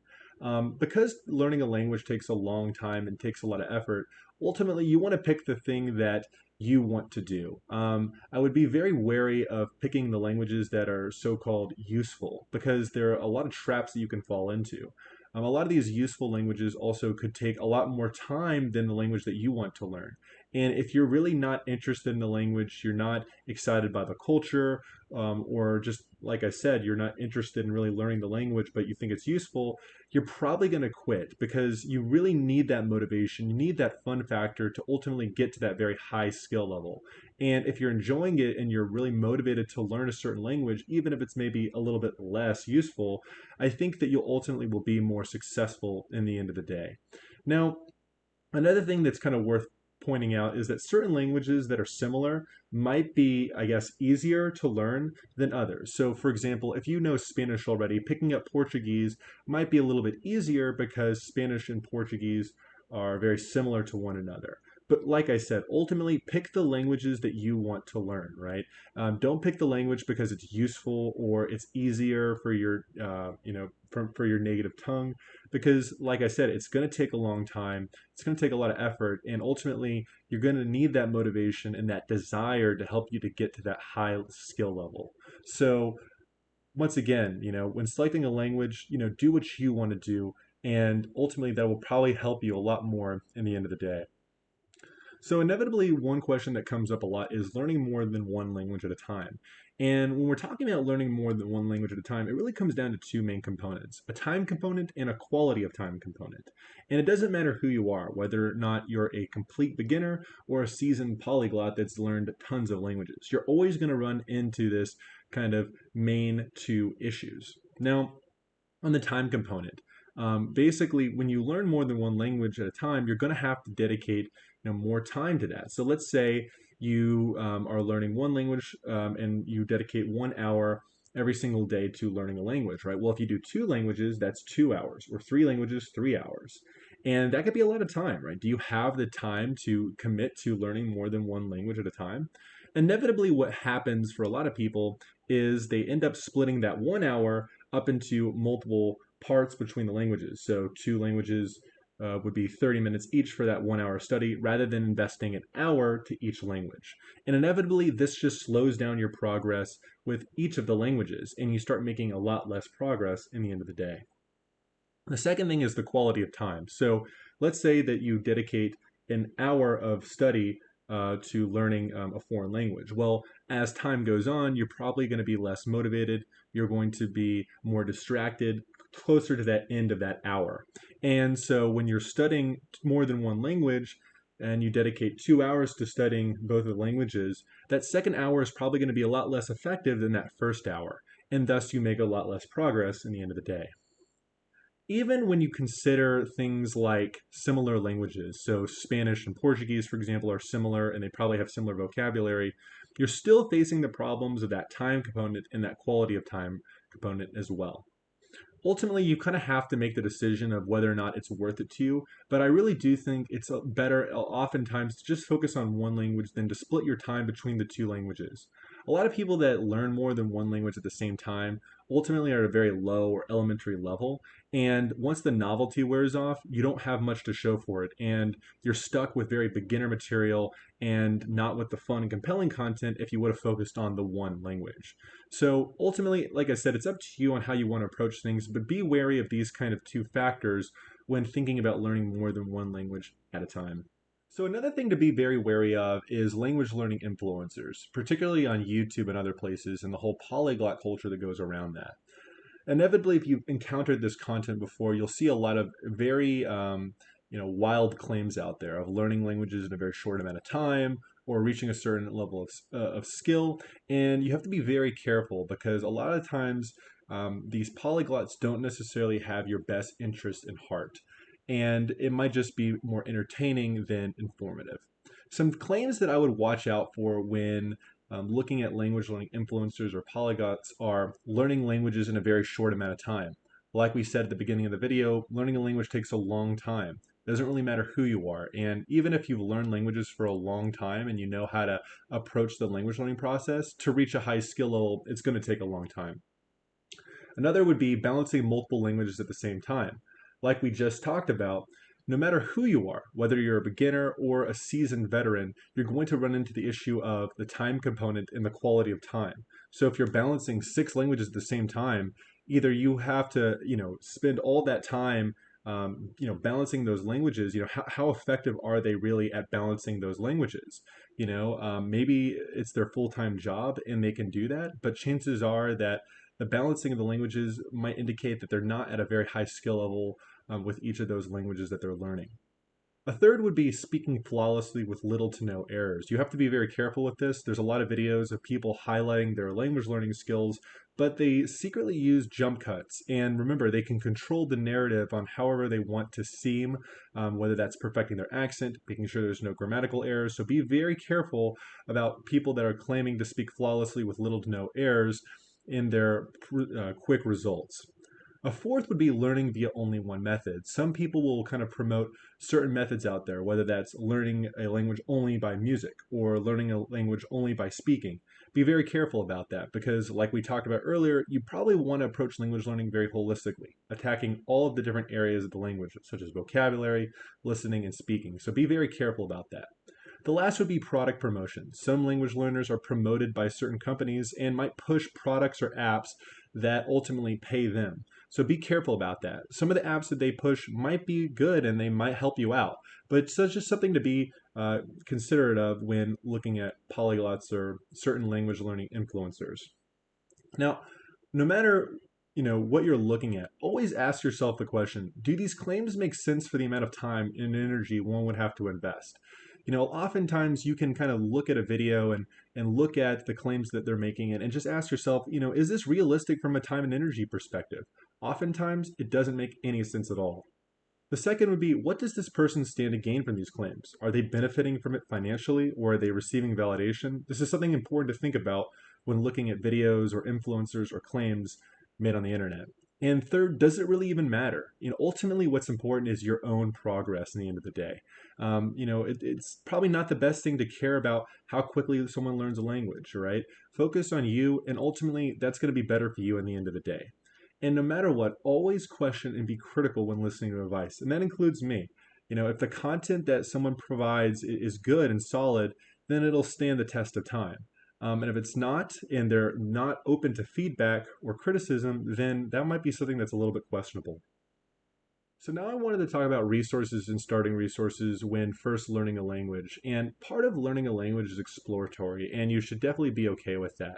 Because learning a language takes a long time and takes a lot of effort, ultimately, you want to pick the thing that you want to do. I would be very wary of picking the languages that are so called useful because there are a lot of traps that you can fall into. A lot of these useful languages also could take a lot more time than the language that you want to learn. And if you're really not interested in the language, you're not excited by the culture, or just like I said, you're not interested in really learning the language, but you think it's useful, you're probably going to quit because you really need that motivation. You need that fun factor to ultimately get to that very high skill level. And if you're enjoying it and you're really motivated to learn a certain language, even if it's maybe a little bit less useful, I think that you ultimately will be more successful in the end of the day. Now, another thing that's kind of worth pointing out is that certain languages that are similar might be, I guess, easier to learn than others. So, for example, if you know Spanish already, picking up Portuguese might be a little bit easier because Spanish and Portuguese are very similar to one another. But like I said, ultimately pick the languages that you want to learn, right? Don't pick the language because it's useful or it's easier for your, for your native tongue. Because, like I said, it's going to take a long time. It's going to take a lot of effort, and ultimately, you're going to need that motivation and that desire to help you to get to that high skill level. So, once again, when selecting a language, do what you want to do, and ultimately, that will probably help you a lot more in the end of the day. So, inevitably, one question that comes up a lot is learning more than one language at a time. And when we're talking about learning more than one language at a time, it really comes down to two main components, a time component and a quality of time component. And it doesn't matter who you are, whether or not you're a complete beginner or a seasoned polyglot that's learned tons of languages. You're always going to run into this kind of main two issues. Now, on the time component, basically, when you learn more than one language at a time, you're going to have to dedicate more time to that. So let's say you are learning one language and you dedicate 1 hour every single day to learning a language, right? Well, if you do two languages, that's 2 hours, or three languages, 3 hours. And that could be a lot of time, right? Do you have the time to commit to learning more than one language at a time? Inevitably, what happens for a lot of people is they end up splitting that 1 hour up into multiple parts between the languages. So two languages would be 30 minutes each for that 1 hour study rather than investing an hour to each language. And inevitably, this just slows down your progress with each of the languages, and you start making a lot less progress in the end of the day. The second thing is the quality of time. So let's say that you dedicate an hour of study to learning a foreign language. Well, as time goes on, you're probably going to be less motivated. You're going to be more distracted. closer to that end of that hour. And so when you're studying more than one language, and you dedicate 2 hours to studying both of the languages, that second hour is probably going to be a lot less effective than that first hour, and thus you make a lot less progress in the end of the day. Even when you consider things like similar languages, so Spanish and Portuguese, for example, are similar and they probably have similar vocabulary, you're still facing the problems of that time component and that quality of time component as well. Ultimately, you kind of have to make the decision of whether or not it's worth it to you. But I really do think it's better oftentimes to just focus on one language than to split your time between the two languages. A lot of people that learn more than one language at the same time ultimately are at a very low or elementary level. And once the novelty wears off, you don't have much to show for it. And you're stuck with very beginner material and not with the fun and compelling content if you would have focused on the one language. So ultimately, like I said, it's up to you on how you want to approach things, but be wary of these kind of two factors when thinking about learning more than one language at a time. So another thing to be very wary of is language learning influencers, particularly on YouTube and other places, and the whole polyglot culture that goes around that. Inevitably, if you've encountered this content before, you'll see a lot of very wild claims out there of learning languages in a very short amount of time or reaching a certain level of skill. And you have to be very careful because a lot of times these polyglots don't necessarily have your best interest in heart. And it might just be more entertaining than informative. Some claims that I would watch out for when looking at language learning influencers or polyglots are learning languages in a very short amount of time. Like we said at the beginning of the video, learning a language takes a long time. It doesn't really matter who you are. And even if you've learned languages for a long time and you know how to approach the language learning process, to reach a high skill level, it's going to take a long time. Another would be balancing multiple languages at the same time. Like we just talked about, no matter who you are, whether you're a beginner or a seasoned veteran, you're going to run into the issue of the time component and the quality of time. So if you're balancing 6 languages at the same time, either you have to, spend all that time, balancing those languages. How effective are they really at balancing those languages? Maybe it's their full-time job and they can do that, but chances are that the balancing of the languages might indicate that they're not at a very high skill level with each of those languages that they're learning. A third would be speaking flawlessly with little to no errors. You have to be very careful with this. There's a lot of videos of people highlighting their language learning skills, but they secretly use jump cuts. And remember, they can control the narrative on however they want to seem, whether that's perfecting their accent, making sure there's no grammatical errors. So be very careful about people that are claiming to speak flawlessly with little to no errors in their quick results. A fourth would be learning via only one method. Some people will kind of promote certain methods out there, whether that's learning a language only by music or learning a language only by speaking. Be very careful about that because, like we talked about earlier, you probably want to approach language learning very holistically, attacking all of the different areas of the language, such as vocabulary, listening, and speaking. So be very careful about that. The last would be product promotion. Some language learners are promoted by certain companies and might push products or apps that ultimately pay them. So be careful about that. Some of the apps that they push might be good and they might help you out, but it's just something to be considerate of when looking at polyglots or certain language learning influencers. Now, no matter what you're looking at, always ask yourself the question, do these claims make sense for the amount of time and energy one would have to invest? Oftentimes you can kind of look at a video and look at the claims that they're making and just ask yourself, is this realistic from a time and energy perspective? Oftentimes it doesn't make any sense at all. The second would be, what does this person stand to gain from these claims? Are they benefiting from it financially or are they receiving validation? This is something important to think about when looking at videos or influencers or claims made on the internet. And third, does it really even matter? Ultimately, what's important is your own progress in the end of the day. It's probably not the best thing to care about how quickly someone learns a language, right? Focus on you, and ultimately, that's going to be better for you in the end of the day. And no matter what, always question and be critical when listening to advice. And that includes me. If the content that someone provides is good and solid, then it'll stand the test of time. And if it's not, and they're not open to feedback or criticism, then that might be something that's a little bit questionable. So now I wanted to talk about resources and starting resources when first learning a language. And part of learning a language is exploratory, and you should definitely be okay with that.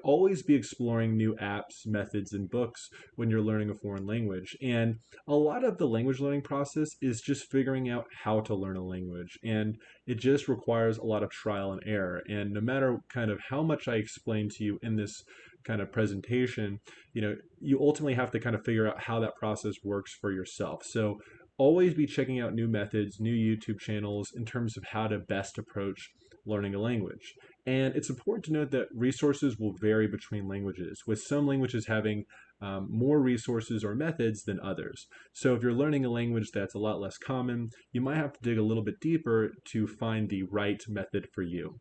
always be exploring new apps, methods, and books when you're learning a foreign language. And a lot of the language learning process is just figuring out how to learn a language. And it just requires a lot of trial and error. And no matter kind of how much I explain to you in this kind of presentation, you ultimately have to kind of figure out how that process works for yourself. So always be checking out new methods, new YouTube channels in terms of how to best approach learning a language. And it's important to note that resources will vary between languages, with some languages having more resources or methods than others. So if you're learning a language that's a lot less common, you might have to dig a little bit deeper to find the right method for you.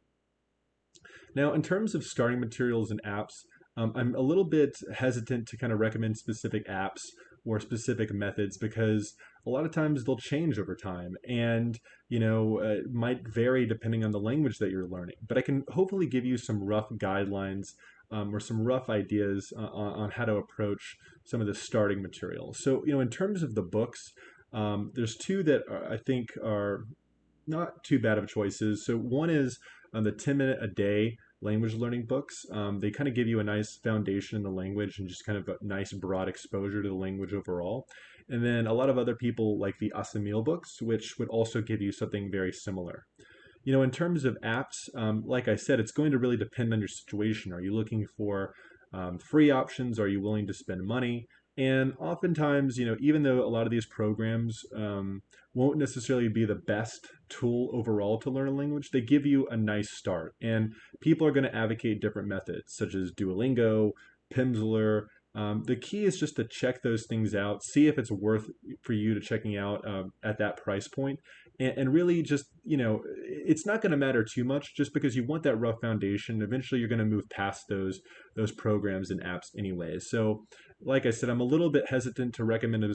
Now, in terms of starting materials and apps, I'm a little bit hesitant to kind of recommend specific apps or specific methods because a lot of times they'll change over time and it might vary depending on the language that you're learning. But I can hopefully give you some rough guidelines or some rough ideas on how to approach some of the starting material. So in terms of the books, there's two that I think are not too bad of choices. So one is the 10 minute a day language learning books. They kind of give you a nice foundation in the language and just kind of a nice broad exposure to the language overall. And then a lot of other people like the Asamil books, which would also give you something very similar. In terms of apps, like I said, it's going to really depend on your situation. Are you looking for free options? Are you willing to spend money? And oftentimes, even though a lot of these programs won't necessarily be the best tool overall to learn a language, they give you a nice start. And people are going to advocate different methods, such as Duolingo, Pimsleur. The key is just to check those things out, see if it's worth for you to checking out at that price point, and really just, it's not going to matter too much just because you want that rough foundation. Eventually, you're going to move past those programs and apps anyways. So, like I said, I'm a little bit hesitant to recommend a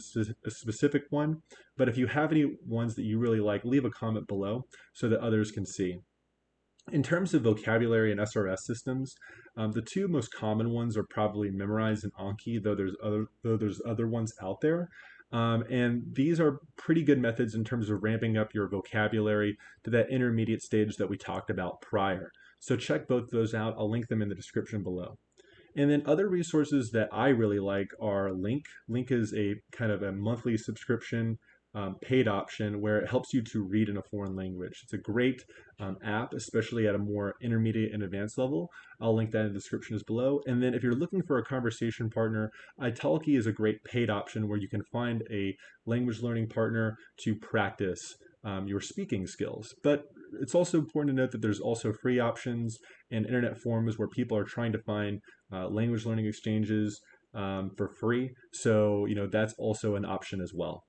specific one, but if you have any ones that you really like, leave a comment below so that others can see. In terms of vocabulary and SRS systems, the two most common ones are probably Memrise and Anki, though there's other ones out there. And these are pretty good methods in terms of ramping up your vocabulary to that intermediate stage that we talked about prior. So check both those out. I'll link them in the description below. And then other resources that I really like are Link. Link is a kind of a monthly subscription paid option where it helps you to read in a foreign language. It's a great app, especially at a more intermediate and advanced level. I'll link that in the description as below. And then if you're looking for a conversation partner, Italki is a great paid option where you can find a language learning partner to practice your speaking skills. But it's also important to note that there's also free options and internet forums where people are trying to find language learning exchanges for free. So, that's also an option as well.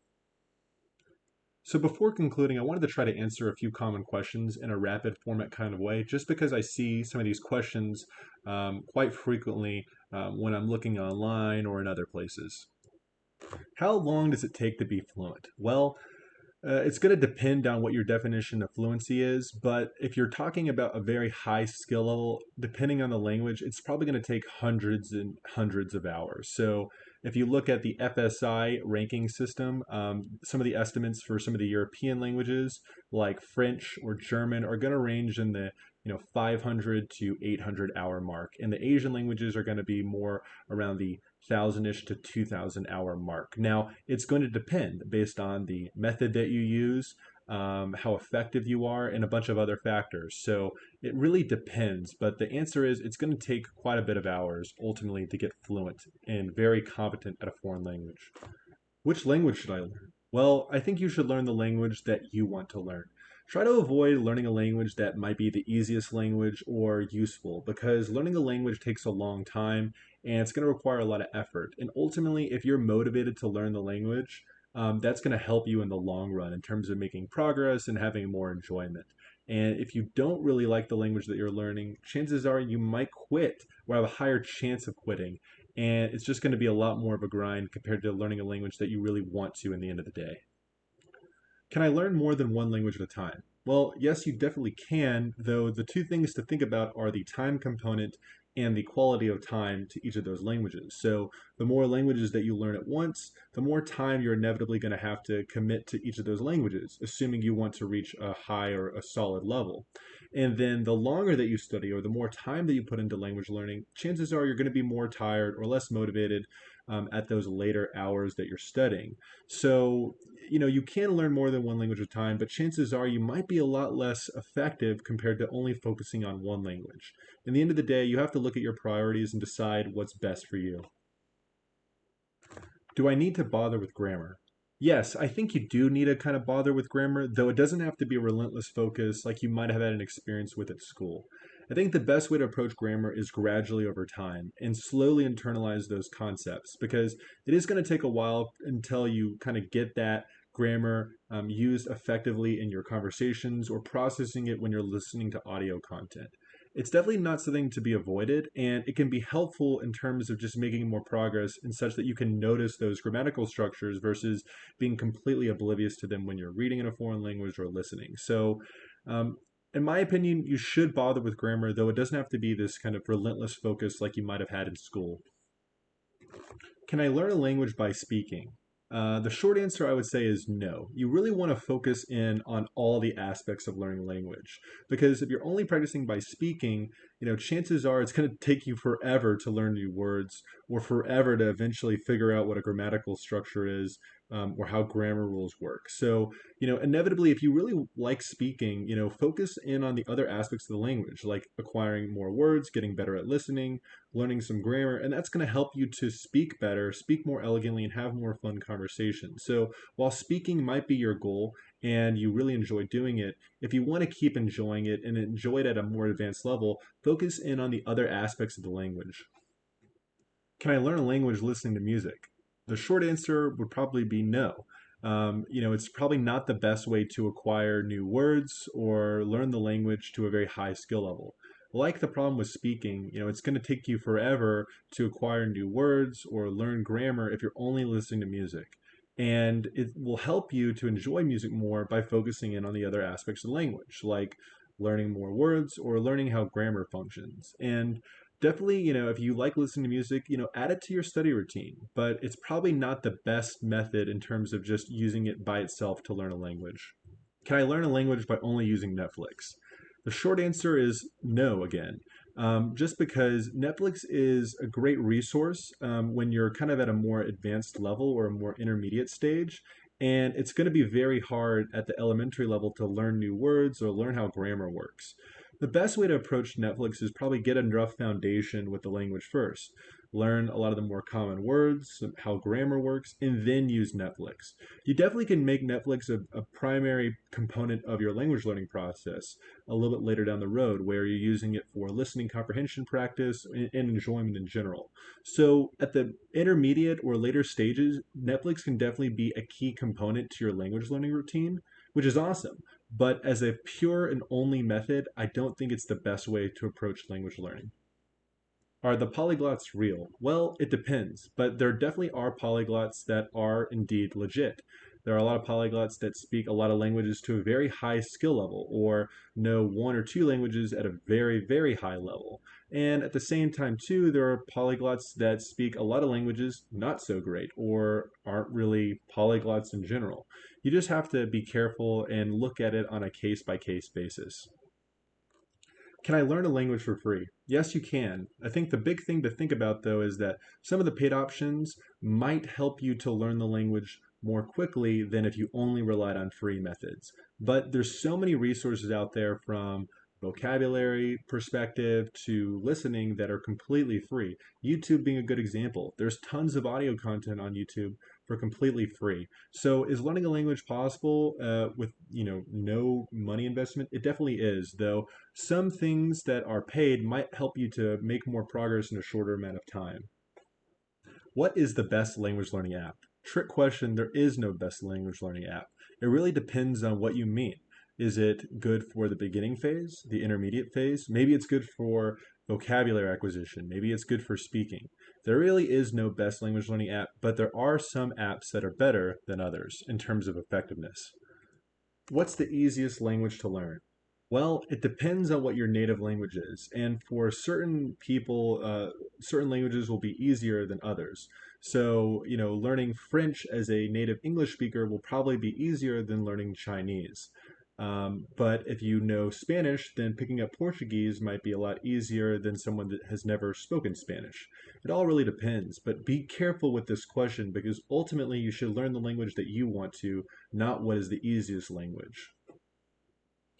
So before concluding, I wanted to try to answer a few common questions in a rapid format kind of way, just because I see some of these questions quite frequently when I'm looking online or in other places. How long does it take to be fluent? Well, it's going to depend on what your definition of fluency is, but if you're talking about a very high skill level, depending on the language, it's probably going to take hundreds and hundreds of hours. So if you look at the FSI ranking system, some of the estimates for some of the European languages, like French or German, are going to range in the 500 to 800 hour mark, and the Asian languages are going to be more around the 1,000-ish to 2,000 hour mark. Now, it's going to depend based on the method that you use, how effective you are, and a bunch of other factors. So it really depends, but the answer is it's going to take quite a bit of hours ultimately to get fluent and very competent at a foreign language. Which language should I learn? Well, I think you should learn the language that you want to learn. Try to avoid learning a language that might be the easiest language or useful because learning a language takes a long time and it's going to require a lot of effort. And ultimately, if you're motivated to learn the language, that's going to help you in the long run in terms of making progress and having more enjoyment. And if you don't really like the language that you're learning, chances are you might quit or have a higher chance of quitting. And it's just going to be a lot more of a grind compared to learning a language that you really want to in the end of the day. Can I learn more than one language at a time? Well, yes, you definitely can, though the two things to think about are the time component and the quality of time to each of those languages. So the more languages that you learn at once, the more time you're inevitably going to have to commit to each of those languages, assuming you want to reach a high or a solid level. And then the longer that you study or the more time that you put into language learning, chances are you're going to be more tired or less motivated at those later hours that you're studying. So, you can learn more than one language at a time, but chances are you might be a lot less effective compared to only focusing on one language. In the end of the day, you have to look at your priorities and decide what's best for you. Do I need to bother with grammar? Yes, I think you do need to kind of bother with grammar, though it doesn't have to be a relentless focus like you might have had an experience with at school. I think the best way to approach grammar is gradually over time and slowly internalize those concepts because it is going to take a while until you kind of get that grammar used effectively in your conversations or processing it when you're listening to audio content. It's definitely not something to be avoided, and it can be helpful in terms of just making more progress in such that you can notice those grammatical structures versus being completely oblivious to them when you're reading in a foreign language or listening. So, um, in my opinion, you should bother with grammar, though it doesn't have to be this kind of relentless focus like you might have had in school. Can I learn a language by speaking? The short answer I would say is no. You really want to focus in on all the aspects of learning language because if you're only practicing by speaking, chances are it's going to take you forever to learn new words or forever to eventually figure out what a grammatical structure is or how grammar rules work. So, inevitably, if you really like speaking, focus in on the other aspects of the language, like acquiring more words, getting better at listening, learning some grammar, and that's going to help you to speak better, speak more elegantly, and have more fun conversations. So while speaking might be your goal and you really enjoy doing it, if you want to keep enjoying it and enjoy it at a more advanced level, focus in on the other aspects of the language. Can I learn a language listening to music? The short answer would probably be no. It's probably not the best way to acquire new words or learn the language to a very high skill level. Like the problem with speaking, it's going to take you forever to acquire new words or learn grammar if you're only listening to music. And it will help you to enjoy music more by focusing in on the other aspects of the language, like learning more words or learning how grammar functions. And definitely, if you like listening to music, add it to your study routine, but it's probably not the best method in terms of just using it by itself to learn a language. Can I learn a language by only using Netflix? The short answer is no again. Just because Netflix is a great resource when you're kind of at a more advanced level or a more intermediate stage. And it's going to be very hard at the elementary level to learn new words or learn how grammar works. The best way to approach Netflix is probably get a rough foundation with the language first. Learn a lot of the more common words, how grammar works, and then use Netflix. You definitely can make Netflix a primary component of your language learning process a little bit later down the road, where you're using it for listening comprehension practice and enjoyment in general. So at the intermediate or later stages, Netflix can definitely be a key component to your language learning routine, which is awesome. But as a pure and only method, I don't think it's the best way to approach language learning. Are the polyglots real? Well, it depends, but there definitely are polyglots that are indeed legit. There are a lot of polyglots that speak a lot of languages to a very high skill level or know one or two languages at a very, very high level. And at the same time, too, there are polyglots that speak a lot of languages not so great or aren't really polyglots in general. You just have to be careful and look at it on a case by case basis. Can I learn a language for free? Yes, you can. I think the big thing to think about, though, is that some of the paid options might help you to learn the language more quickly than if you only relied on free methods. But there's so many resources out there from vocabulary perspective to listening that are completely free. YouTube being a good example. There's tons of audio content on YouTube for completely free. So is learning a language possible with no money investment? It definitely is, though some things that are paid might help you to make more progress in a shorter amount of time. What is the best language learning app? Trick question, there is no best language learning app. It really depends on what you mean. Is it good for the beginning phase, the intermediate phase? Maybe it's good for vocabulary acquisition. Maybe it's good for speaking. There really is no best language learning app, but there are some apps that are better than others in terms of effectiveness. What's the easiest language to learn? Well, it depends on what your native language is. And for certain people, certain languages will be easier than others. So, learning French as a native English speaker will probably be easier than learning Chinese. But if you know Spanish, then picking up Portuguese might be a lot easier than someone that has never spoken Spanish. It all really depends, but be careful with this question because ultimately you should learn the language that you want to, not what is the easiest language.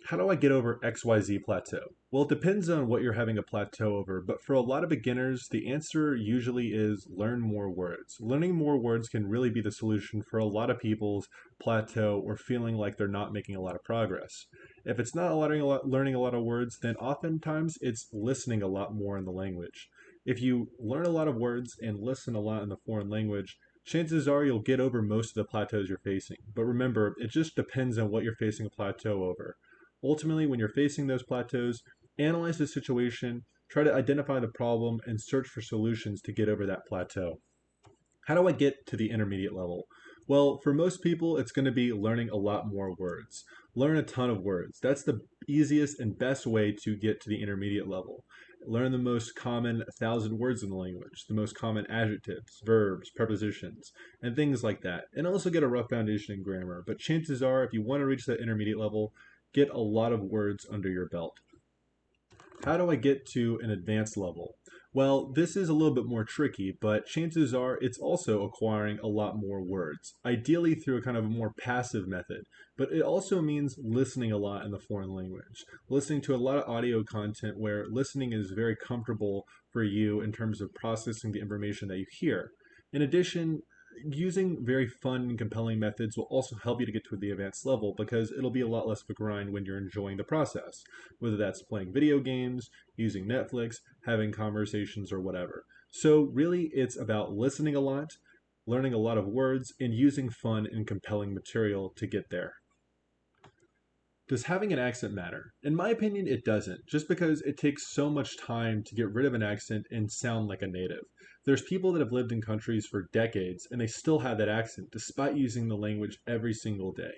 How do I get over XYZ plateau? Well, it depends on what you're having a plateau over, but for a lot of beginners, the answer usually is learn more words. Learning more words can really be the solution for a lot of people's plateau or feeling like they're not making a lot of progress. If it's not learning a lot of words, then oftentimes it's listening a lot more in the language. If you learn a lot of words and listen a lot in the foreign language, chances are you'll get over most of the plateaus you're facing. But remember, it just depends on what you're facing a plateau over. Ultimately, when you're facing those plateaus, analyze the situation, try to identify the problem, and search for solutions to get over that plateau. How do I get to the intermediate level? Well, for most people, it's going to be learning a lot more words. Learn a ton of words. That's the easiest and best way to get to the intermediate level. Learn the most common 1,000 words in the language, the most common adjectives, verbs, prepositions, and things like that. And also get a rough foundation in grammar. But chances are, if you want to reach that intermediate level, get a lot of words under your belt. How do I get to an advanced level? Well, this is a little bit more tricky, but chances are it's also acquiring a lot more words, ideally through a kind of a more passive method. But it also means listening a lot in the foreign language, listening to a lot of audio content where listening is very comfortable for you in terms of processing the information that you hear. In addition, using very fun and compelling methods will also help you to get to the advanced level because it'll be a lot less of a grind when you're enjoying the process, whether that's playing video games, using Netflix, having conversations, or whatever. So, really, it's about listening a lot, learning a lot of words, and using fun and compelling material to get there. Does having an accent matter? In my opinion, it doesn't, just because it takes so much time to get rid of an accent and sound like a native. There's people that have lived in countries for decades and they still have that accent despite using the language every single day.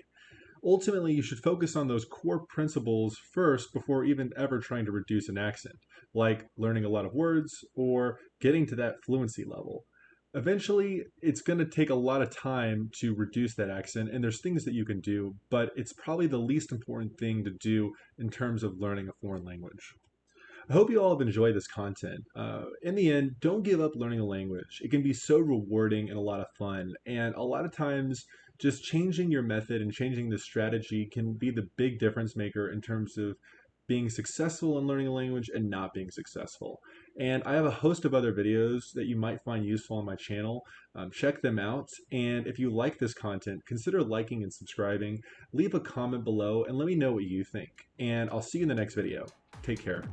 Ultimately, you should focus on those core principles first before even ever trying to reduce an accent, like learning a lot of words or getting to that fluency level. Eventually, it's going to take a lot of time to reduce that accent, and there's things that you can do, but it's probably the least important thing to do in terms of learning a foreign language. I hope you all have enjoyed this content. In the end, don't give up learning a language. It can be so rewarding and a lot of fun. And a lot of times, just changing your method and changing the strategy can be the big difference maker in terms of being successful in learning a language and not being successful. And I have a host of other videos that you might find useful on my channel. Check them out. And if you like this content, consider liking and subscribing. Leave a comment below and let me know what you think. And I'll see you in the next video. Take care.